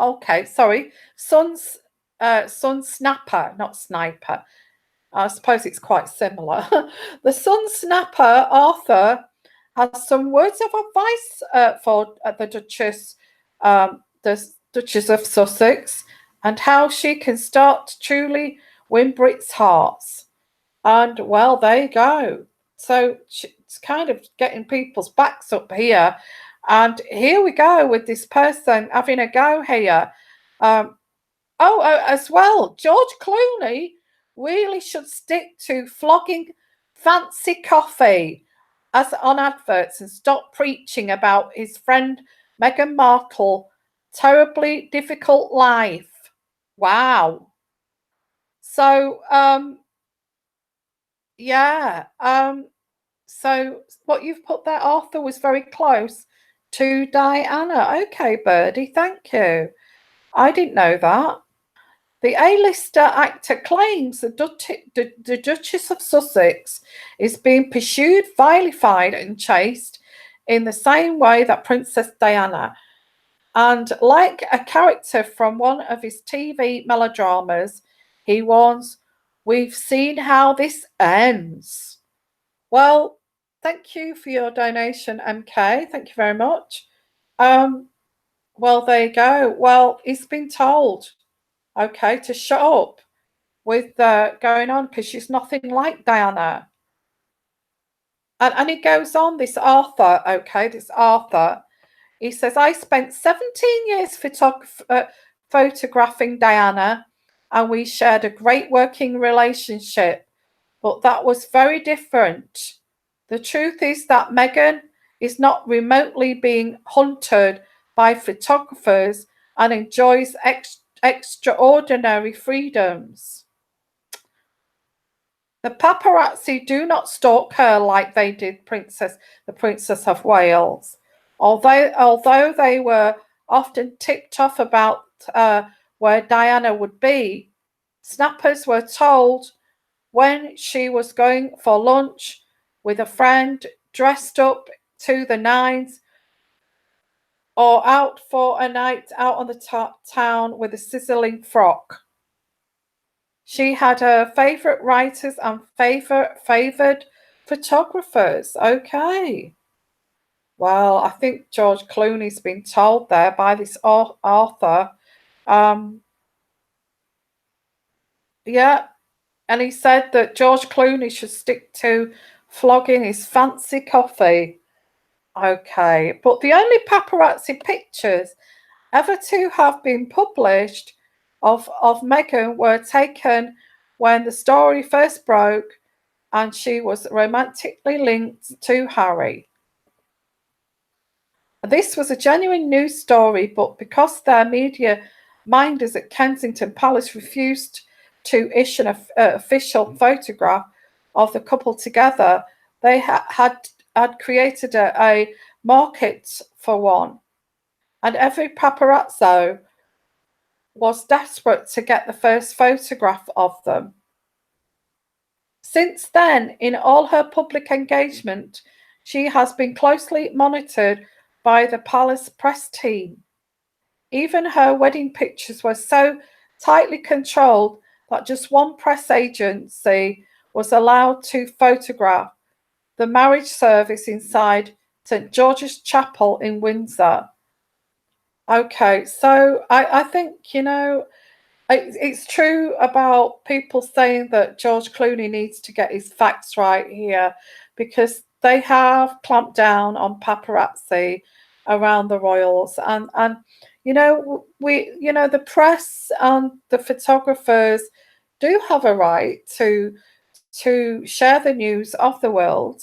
Okay, sorry. Sun Snapper, not Sniper. I suppose it's quite similar. The Sun Snapper, Arthur, has some words of advice for the Duchess of Sussex, and how she can start to truly win Brits' hearts. And well, there you go. so it's kind of getting people's backs up here. And here we go with this person having a go here. As well, George Clooney really should stick to flogging fancy coffee as on adverts and stop preaching about his friend Meghan Markle terribly difficult life. Wow. So yeah. So what you've put there, Arthur, was very close to Diana. Okay, Birdie, thank you. I didn't know that. The A-lister actor claims the Duchess of Sussex is being pursued, vilified and chased in the same way that Princess Diana. And like a character from one of his TV melodramas, he warns, "We've seen how this ends." Well, thank you for your donation, MK. Thank you very much. Well, there you go. Well, he's been told, okay, to shut up with going on because she's nothing like Diana. And he goes on, this Arthur, he says, I spent 17 years photographing Diana and we shared a great working relationship, but that was very different. The truth is that Meghan is not remotely being hunted by photographers and enjoys extraordinary freedoms. The paparazzi do not stalk her like they did the Princess of Wales. Although they were often tipped off about where Diana would be, snappers were told when she was going for lunch with a friend dressed up to the nines or out for a night out on the town with a sizzling frock. She had her favourite writers and favoured photographers. Okay. Well, I think George Clooney's been told there by this Arthur. Yeah. And he said that George Clooney should stick to flogging his fancy coffee. Okay. But the only paparazzi pictures ever to have been published of Meghan were taken when the story first broke and she was romantically linked to Harry. This was a genuine news story, but because their media minders at Kensington Palace refused to issue an official photograph of the couple together, they had created a market for one. And every paparazzo was desperate to get the first photograph of them. Since then, in all her public engagement, she has been closely monitored by the palace press team. Even her wedding pictures were so tightly controlled that just one press agency was allowed to photograph the marriage service inside St. George's Chapel in Windsor. Okay, so I think, it's true about people saying that George Clooney needs to get his facts right here because they have clamped down on paparazzi around the royals and the press and the photographers do have a right to share the news of the world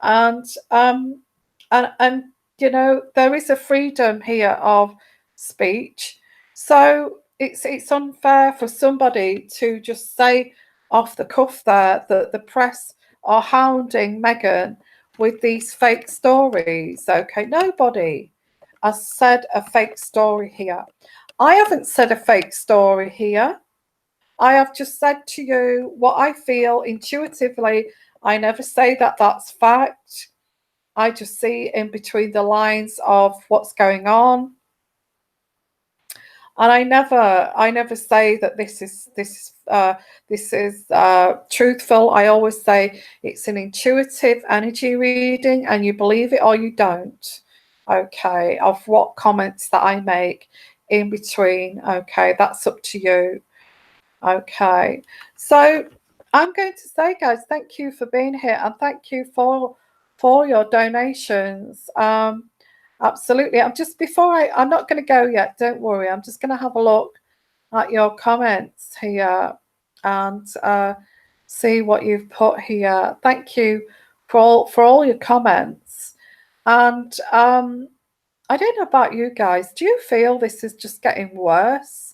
and there is a freedom here of speech. So it's unfair for somebody to just say off the cuff there that the press are hounding Meghan with these fake stories. Okay, nobody has said a fake story here. I haven't said a fake story here. I have just said to you what I feel intuitively. I never say that that's fact. I just see in between the lines of what's going on. And I never say that this is truthful. I always say it's an intuitive energy reading, and you believe it or you don't. Okay, of what comments that I make in between. Okay, that's up to you. Okay, so I'm going to say, guys, thank you for being here, and thank you for your donations. Absolutely. I'm not going to go yet. Don't worry. I'm just going to have a look at your comments here and see what you've put here. Thank you for all your comments. And I don't know about you guys. Do you feel this is just getting worse?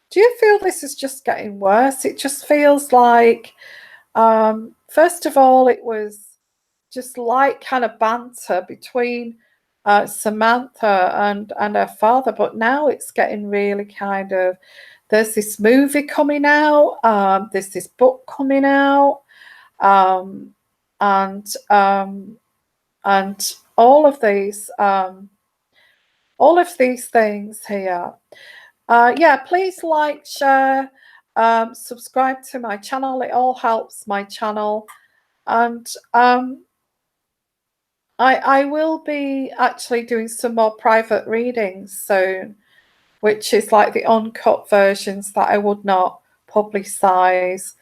Do you feel this is just getting worse? It just feels like, first of all, it was just like kind of banter between Samantha and her father, but now it's getting really kind of, there's this movie coming out, there's this book coming out, and all of these things here. Yeah, please like, share, subscribe to my channel. It all helps my channel. And I will be actually doing some more private readings soon, which is like the uncut versions that I would not publicize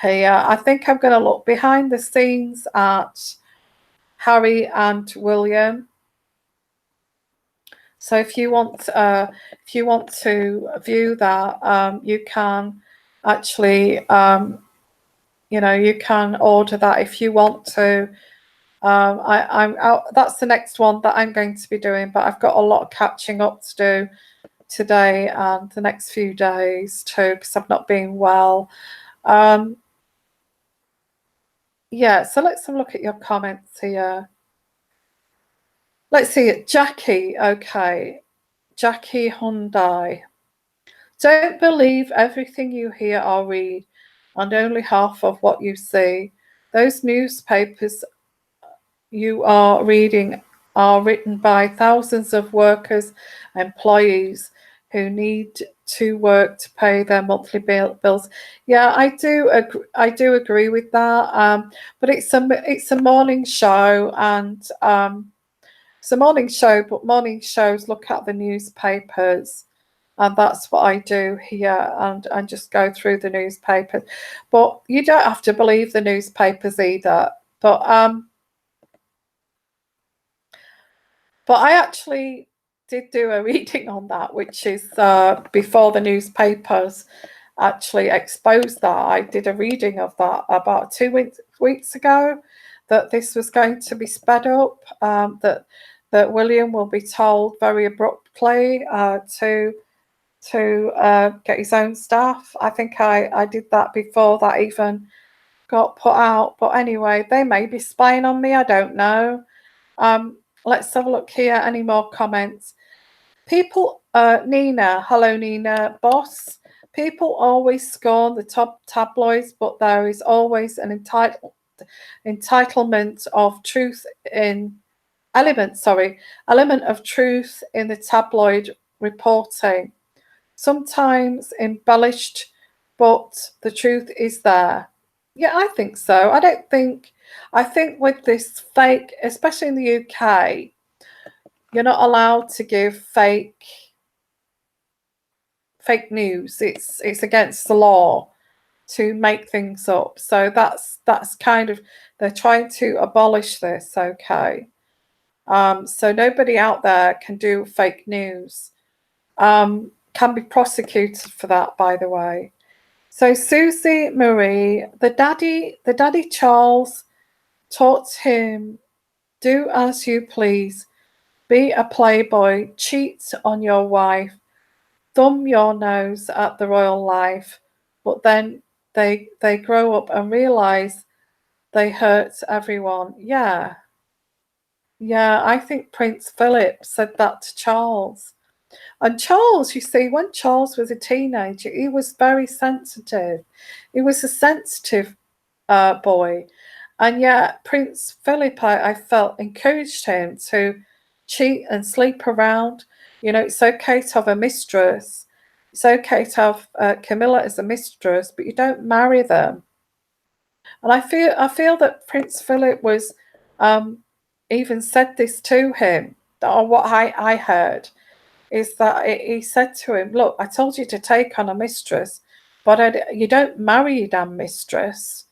here. I think I'm going to look behind the scenes at Harry and William. So if you want to view that, you can actually, you can order that if you want to. That's the next one that I'm going to be doing, but I've got a lot of catching up to do today and the next few days too, because I've not been well. Yeah, so let's have a look at your comments here. Let's see it. Jackie, okay. Jackie Hyundai. Don't believe everything you hear or read, and only half of what you see. Those newspapers you are reading are written by thousands of workers, employees who need to work to pay their monthly bills. Yeah, I do agree with that. But it's a morning show, and it's a morning show. But morning shows look at the newspapers, and that's what I do here, and just go through the newspapers. But you don't have to believe the newspapers either. But I actually did do a reading on that, which is before the newspapers actually exposed that. I did a reading of that about 2 weeks ago, that this was going to be sped up, that William will be told very abruptly to get his own staff. I think I did that before that even got put out. But anyway, they may be spying on me. I don't know. Let's have a look here. Any more comments? People, Nina, hello Nina, boss. People always scorn the top tabloids, but there is always an entitlement of truth in element of truth in the tabloid reporting. Sometimes embellished, but the truth is there. Yeah, I think so. I think with this fake, especially in the UK, you're not allowed to give fake news. It's against the law to make things up. So that's kind of, they're trying to abolish this, okay? So nobody out there can do fake news. Can be prosecuted for that, by the way. So Susie Marie, the daddy Charles taught him, do as you please, be a playboy, cheat on your wife, thumb your nose at the royal life, but then they grow up and realize they hurt everyone. Yeah, I think Prince Philip said that to Charles. And Charles, you see, when Charles was a teenager, he was very sensitive. He was a sensitive boy. And yet Prince Philip, I felt, encouraged him to cheat and sleep around. It's okay to have a mistress. It's okay to have Camilla as a mistress, but you don't marry them. And I feel that Prince Philip was even said this to him, or what I heard, is that he said to him, look, I told you to take on a mistress, but you don't marry your damn mistress.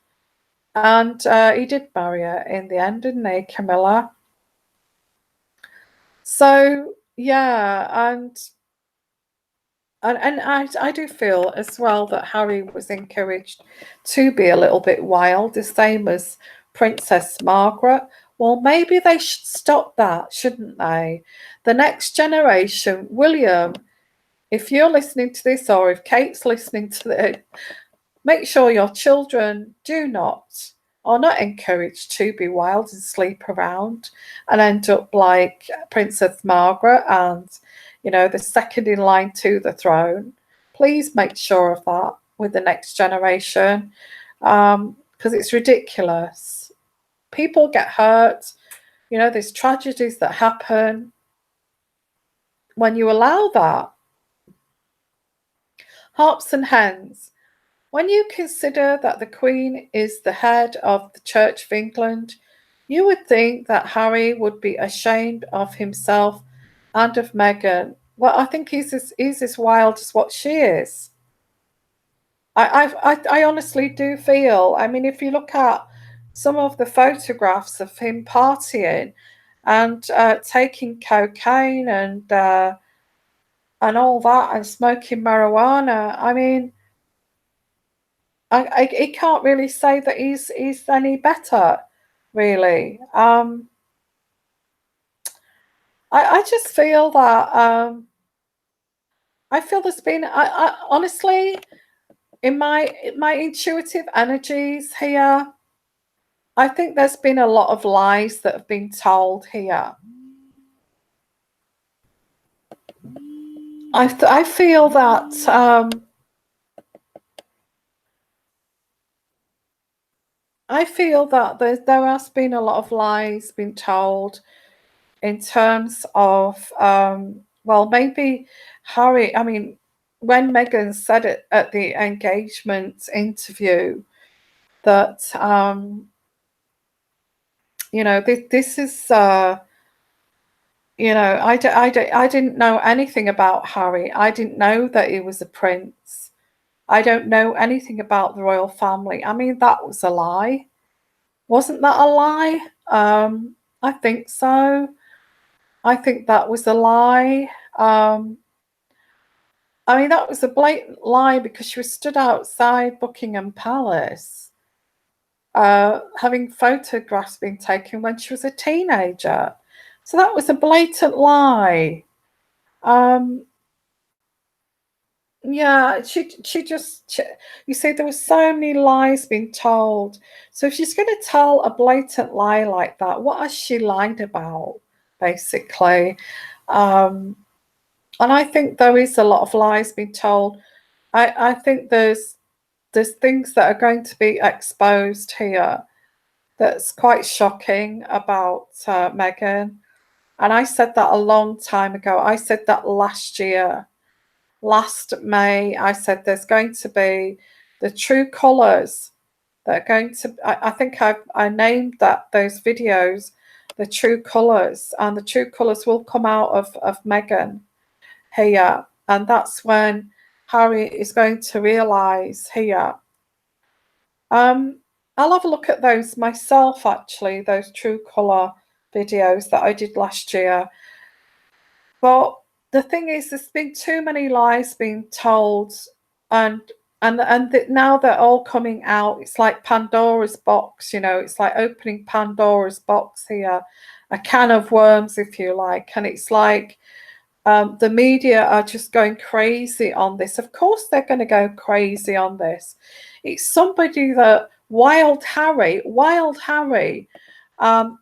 And he did marry her in the end, didn't he, Camilla? So yeah, and I do feel as well that Harry was encouraged to be a little bit wild, the same as Princess Margaret. Well, maybe they should stop that, shouldn't they? The next generation, William, if you're listening to this, or if Kate's listening to this, make sure your children are not encouraged to be wild and sleep around and end up like Princess Margaret and, the second in line to the throne. Please make sure of that with the next generation, because it's ridiculous. People get hurt. There's tragedies that happen when you allow that. Harps and hens. When you consider that the Queen is the head of the Church of England, you would think that Harry would be ashamed of himself and of Meghan. Well, I think he's as wild as what she is. I honestly do feel. I mean, if you look at some of the photographs of him partying and taking cocaine and all that and smoking marijuana, I mean, I can't really say that he's any better, really. I just feel that I feel there's been I honestly in my intuitive energies here, I think there's been a lot of lies that have been told here. I feel that there has been a lot of lies being told in terms of well, maybe Harry. I mean, when Meghan said it at the engagement interview that this is I didn't know anything about Harry. I didn't know that he was a prince. I don't know anything about the royal family. I mean, that was a lie. Wasn't that a lie? I think so. I think that was a lie. I mean, that was a blatant lie because she was stood outside Buckingham Palace, having photographs being taken when she was a teenager. So that was a blatant lie. Yeah, you see, there were so many lies being told. So if she's going to tell a blatant lie like that, what has she lied about, basically? And I think there is a lot of lies being told. I think there's things that are going to be exposed here that's quite shocking about Meghan. And I said that a long time ago. I said that last year. Last May, I said there's going to be the true colours that are going to. I think I named those videos the true colours, and the true colours will come out of Meghan here, and that's when Harry is going to realise here. I'll have a look at those myself. Actually, those true colour videos that I did last year, but the thing is, there's been too many lies being told, and now they're all coming out. It's like Pandora's box, It's like opening Pandora's box here, a can of worms, if you like. And it's like the media are just going crazy on this. Of course, they're going to go crazy on this. It's somebody that Wild Harry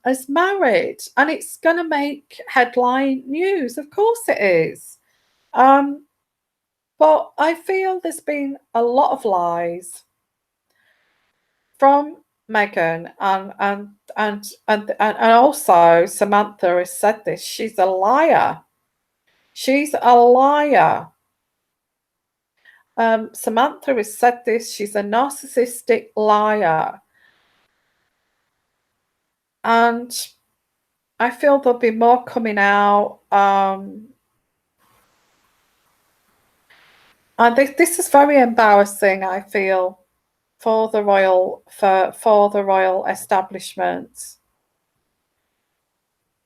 is married, and it's going to make headline news. Of course it is. But I feel there's been a lot of lies from Meghan, and also Samantha has said this. She's a liar. She's a liar. Samantha has said this. She's a narcissistic liar. And I feel there'll be more coming out. And this is very embarrassing, I feel. for the royal establishment.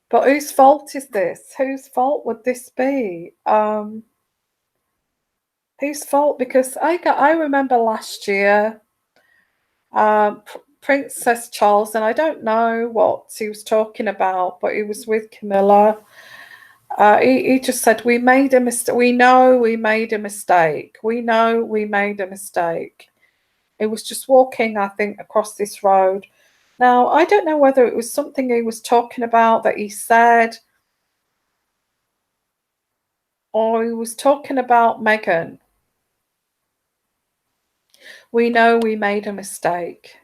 But whose fault is this? Whose fault would this be? Whose fault? Because I remember last year, Princess Charles, and I don't know what he was talking about, but he was with Camilla. He just said, "We made a mistake. We know we made a mistake. We know we made a mistake." He was just walking, I think, across this road. Now, I don't know whether it was something he was talking about that he said, or he was talking about Meghan. We know we made a mistake.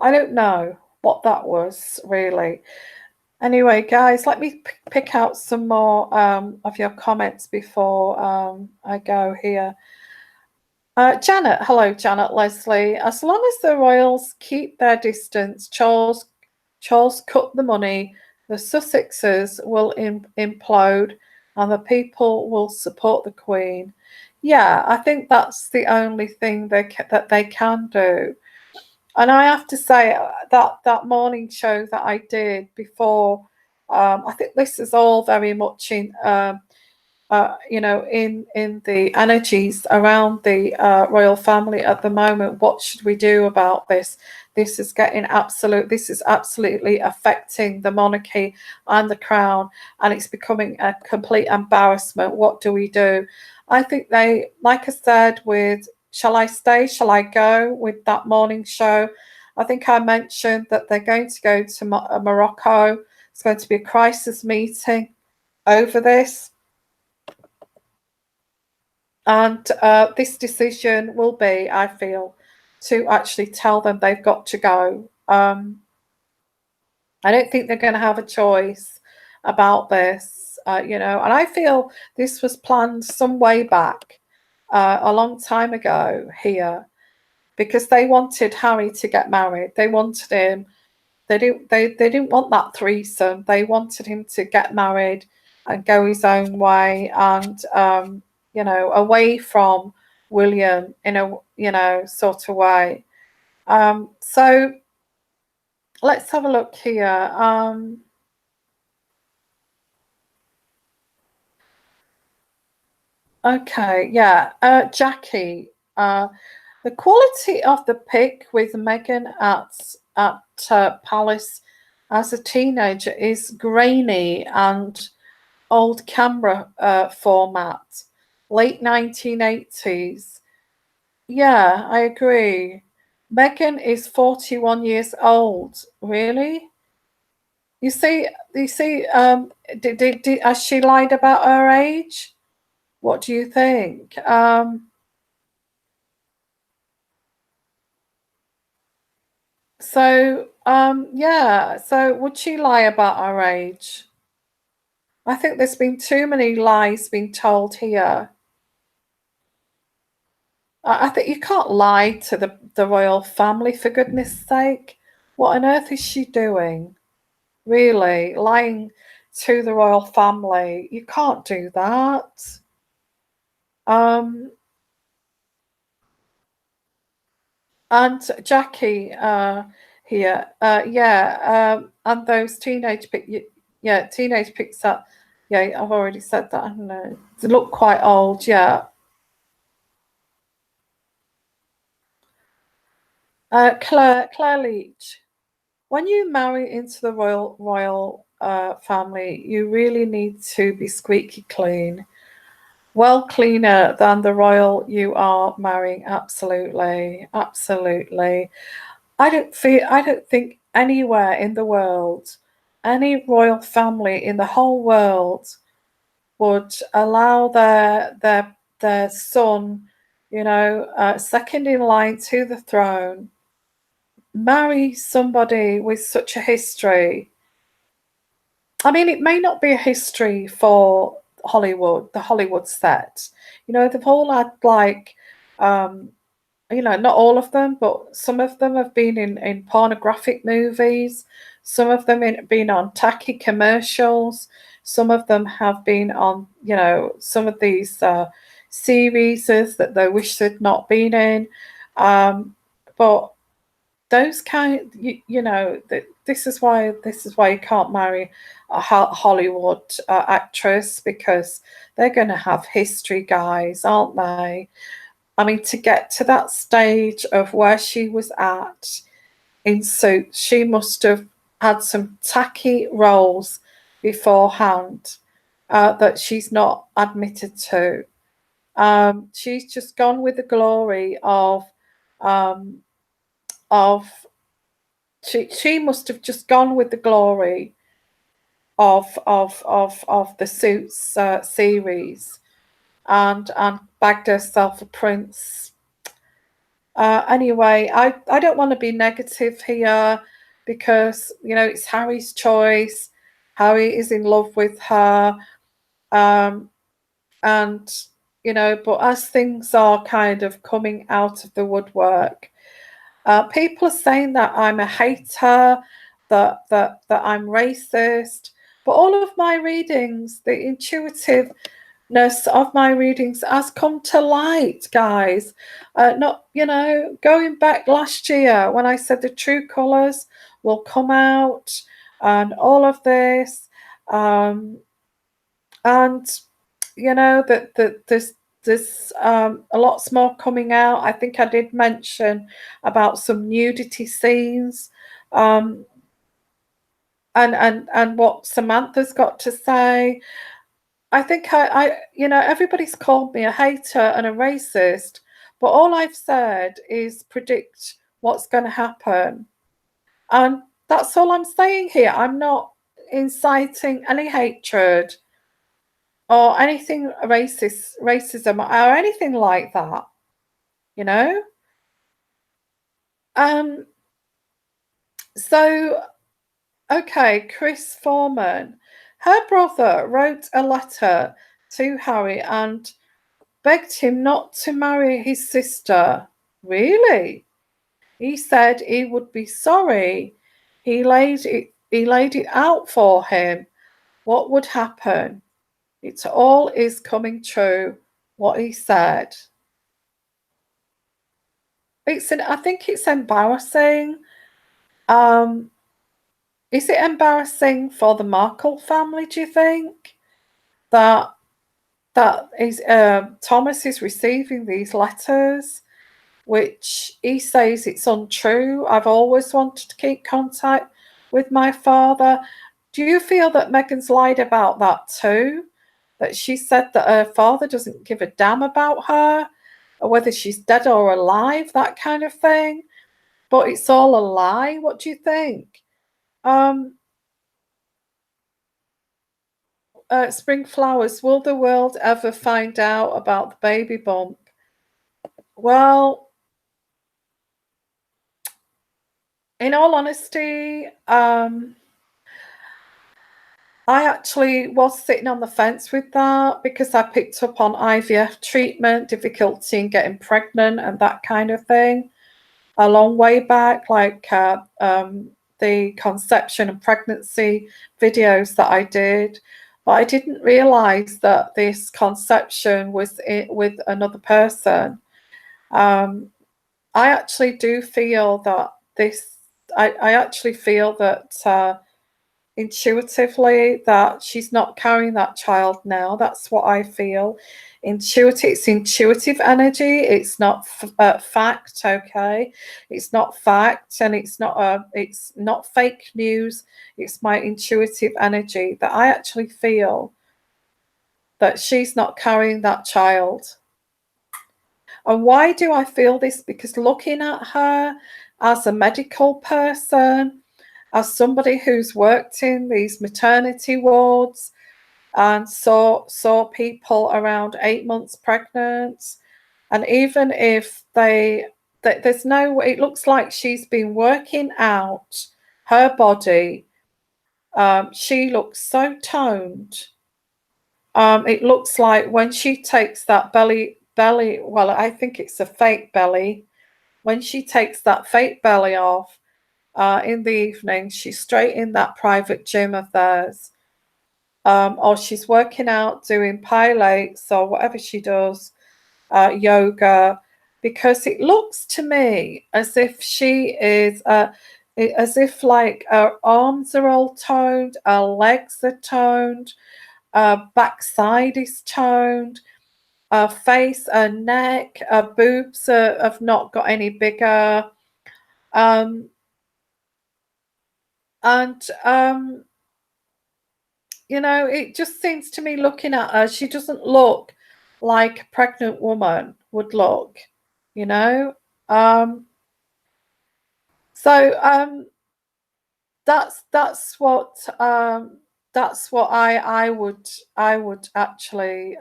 I don't know what that was, really. Anyway, guys, let me pick out some more of your comments before I go here. Janet, hello, Janet Leslie. As long as the royals keep their distance, Charles cut the money, the Sussexes will implode, and the people will support the Queen. Yeah, I think that's the only thing that they can do. And I have to say that morning show that I did before, I think this is all very much in in the energies around the royal family at the moment. What should we do about this? This is absolutely affecting the monarchy and the crown, and it's becoming a complete embarrassment. What do we do? I think they, like I said, with Shall I Stay, Shall I Go, with that morning show, I think I mentioned that they're going to go to Morocco. It's going to be a crisis meeting over this. And this decision will be, I feel, to actually tell them they've got to go. I don't think they're going to have a choice about this, and I feel this was planned some way back, a long time ago here, because they wanted Harry to get married. They wanted him. They didn't want that threesome. They wanted him to get married and go his own way, and away from William in a sort of way. So let's have a look here. Okay, yeah, Jackie. The quality of the pic with Meghan at Palace as a teenager is grainy and old camera format, late 1980s. Yeah, I agree. Meghan is 41 years old. Really? You see, has she lied about her age? What do you think? Yeah, so would she lie about her age? I think there's been too many lies being told here. I think you can't lie to the royal family, for goodness sake. What on earth is she doing? Really? Lying to the royal family? You can't do that. Um, and Jackie here, and those teenage pics that, yeah, I've already said that, haven't I? They look quite old, yeah. Claire Leach, when you marry into the royal family, you really need to be squeaky clean, well cleaner than the royal you are marrying. Absolutely, absolutely. I don't think anywhere in the world, any royal family in the whole world would allow their son, second in line to the throne, marry somebody with such a history. I mean, it may not be a history for Hollywood, the Hollywood set. They've all had not all of them, but some of them have been in pornographic movies. Some of them been on tacky commercials. Some of them have been on, some of these series that they wish they'd not been in. But those kind, you know, this is why you can't marry a Hollywood actress, because they're going to have history, guys, aren't they? I mean, to get to that stage of where she was at in Suits, she must have had some tacky roles beforehand that she's not admitted to. She's just gone with the glory um, of she must have just gone with the glory of the Suits series, and bagged herself a prince. Anyway, I don't want to be negative here, because you know it's Harry's choice. Harry is in love with her, and you know, but as things are kind of coming out of the woodwork, people are saying that I'm a hater, that I'm racist. But all of my readings, the intuitiveness of my readings has come to light, guys. Not, you know, going back last year when I said the true colours will come out and all of this. And you know that there's a lots more coming out. I think I did mention about some nudity scenes, um, and what Samantha's got to say. I think I you know, everybody's called me a hater and a racist, but all I've said is predict what's going to happen, and that's all I'm saying here. I'm not inciting any hatred or anything racism or anything like that, you know. Um so okay, Chris Foreman, her brother wrote a letter to Harry and begged him not to marry his sister. Really? He said he would be sorry. He laid it out for him what would happen. It all is coming true, what he said. I think it's embarrassing. Um, is it embarrassing for the Markle family, do you think? That Thomas is receiving these letters, which he says it's untrue. I've always wanted to keep contact with my father. Do you feel that Meghan's lied about that too? That she said that her father doesn't give a damn about her, or whether she's dead or alive, that kind of thing. But it's all a lie. What do you think? Um, Spring Flowers, will the world ever find out about the baby bump? Well, in all honesty, I actually was sitting on the fence with that, because I picked up on IVF treatment, difficulty in getting pregnant, and that kind of thing a long way back, like the conception and pregnancy videos that I did. But I didn't realize that this conception was with another person. I actually do feel that I actually feel that intuitively that she's not carrying that child now. That's what I feel. It's intuitive energy. It's not fact. Okay, it's not fact, and it's not fake news. It's my intuitive energy that I actually feel that she's not carrying that child. And why do I feel this? Because looking at her as a medical person, as somebody who's worked in these maternity wards and saw people around 8 months pregnant, and even if there's no, it looks like she's been working out her body. She looks so toned. It looks like when she takes that belly, well, I think it's a fake belly. When she takes that fake belly off, in the evening, she's straight in that private gym of theirs, or she's working out, doing pilates, or whatever she does. yoga, because it looks to me as if she is, as if like her arms are all toned, her legs are toned, her backside is toned, her face, her neck, her boobs have not got any bigger. Um, and you know, it just seems to me, looking at her, she doesn't look like a pregnant woman would look, you know. Um, so that's what I would actually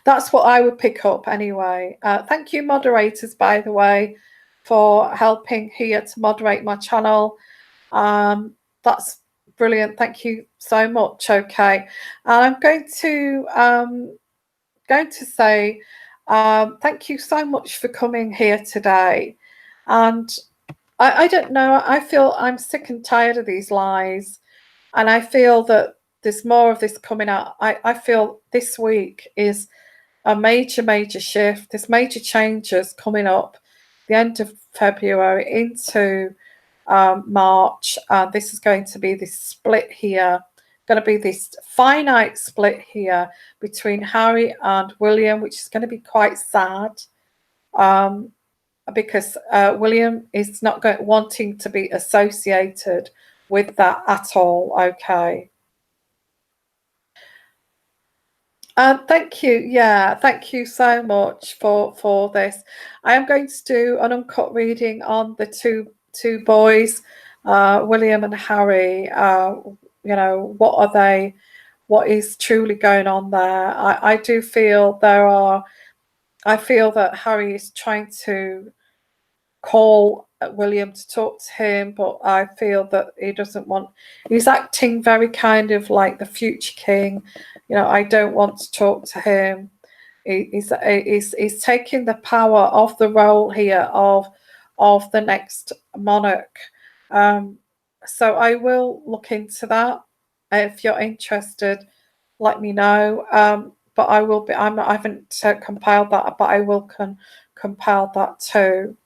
that's what I would pick up anyway. Thank you, moderators, by the way, for helping here to moderate my channel. That's brilliant. Thank you so much. Okay, and I'm going to say thank you so much for coming here today. And I don't know, I feel I'm sick and tired of these lies, and I feel that there's more of this coming out. I feel this week is a major shift. There's major changes coming up the end of February into March. This is going to be this split here, going to be this finite split here between Harry and William, which is going to be quite sad, because William is not wanting to be associated with that at all. Okay. Thank you. Yeah, thank you so much for this. I am going to do an uncut reading on the two boys, William and Harry. You know, what are they? What is truly going on there? I do feel I feel that Harry is trying to call William to talk to him, but I feel that he doesn't want. He's acting very kind of like the future king. You know, I don't want to talk to him. He's taking the power of the role here of the next monarch. So I will look into that. If you're interested, let me know. But I will be. I haven't compiled that, but I will compile that too.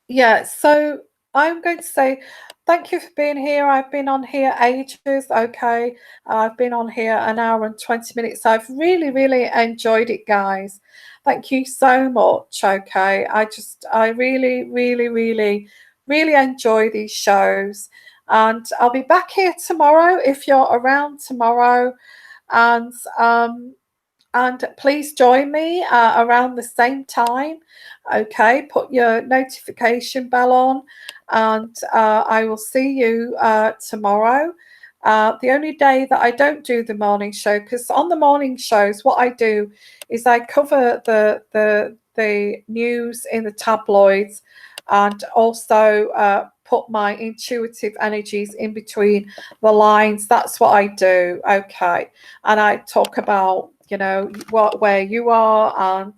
Yeah, so I'm going to say thank you for being here. I've been on here ages. Okay, I've been on here an hour and 20 minutes. I've really enjoyed it, guys. Thank you so much. Okay, I really enjoy these shows, and I'll be back here tomorrow if you're around tomorrow. And please join me around the same time. Okay, put your notification bell on, and I will see you tomorrow. The only day that I don't do the morning show, because on the morning shows, what I do is I cover the news in the tabloids, and also put my intuitive energies in between the lines. That's what I do. Okay, and I talk about, you know, where you are, and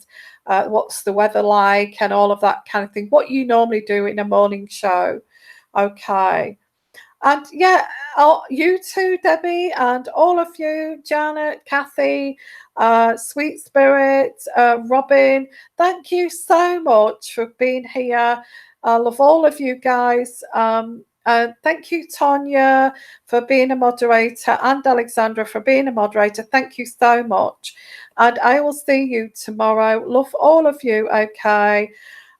what's the weather like, and all of that kind of thing, what you normally do in a morning show. Okay. And yeah, you too, Debbie, and all of you, Janet, Kathy, Sweet Spirit, Robin, thank you so much for being here. I love all of you guys. Thank you, Tonya, for being a moderator, and Alexandra for being a moderator. Thank you so much. And I will see you tomorrow. Love all of you, okay?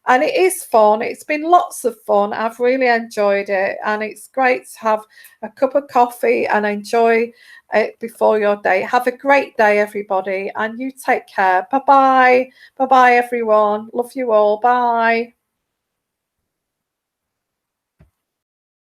And it is fun. It's been lots of fun. I've really enjoyed it. And it's great to have a cup of coffee and enjoy it before your day. Have a great day, everybody. And you take care. Bye-bye. Bye-bye, everyone. Love you all. Bye.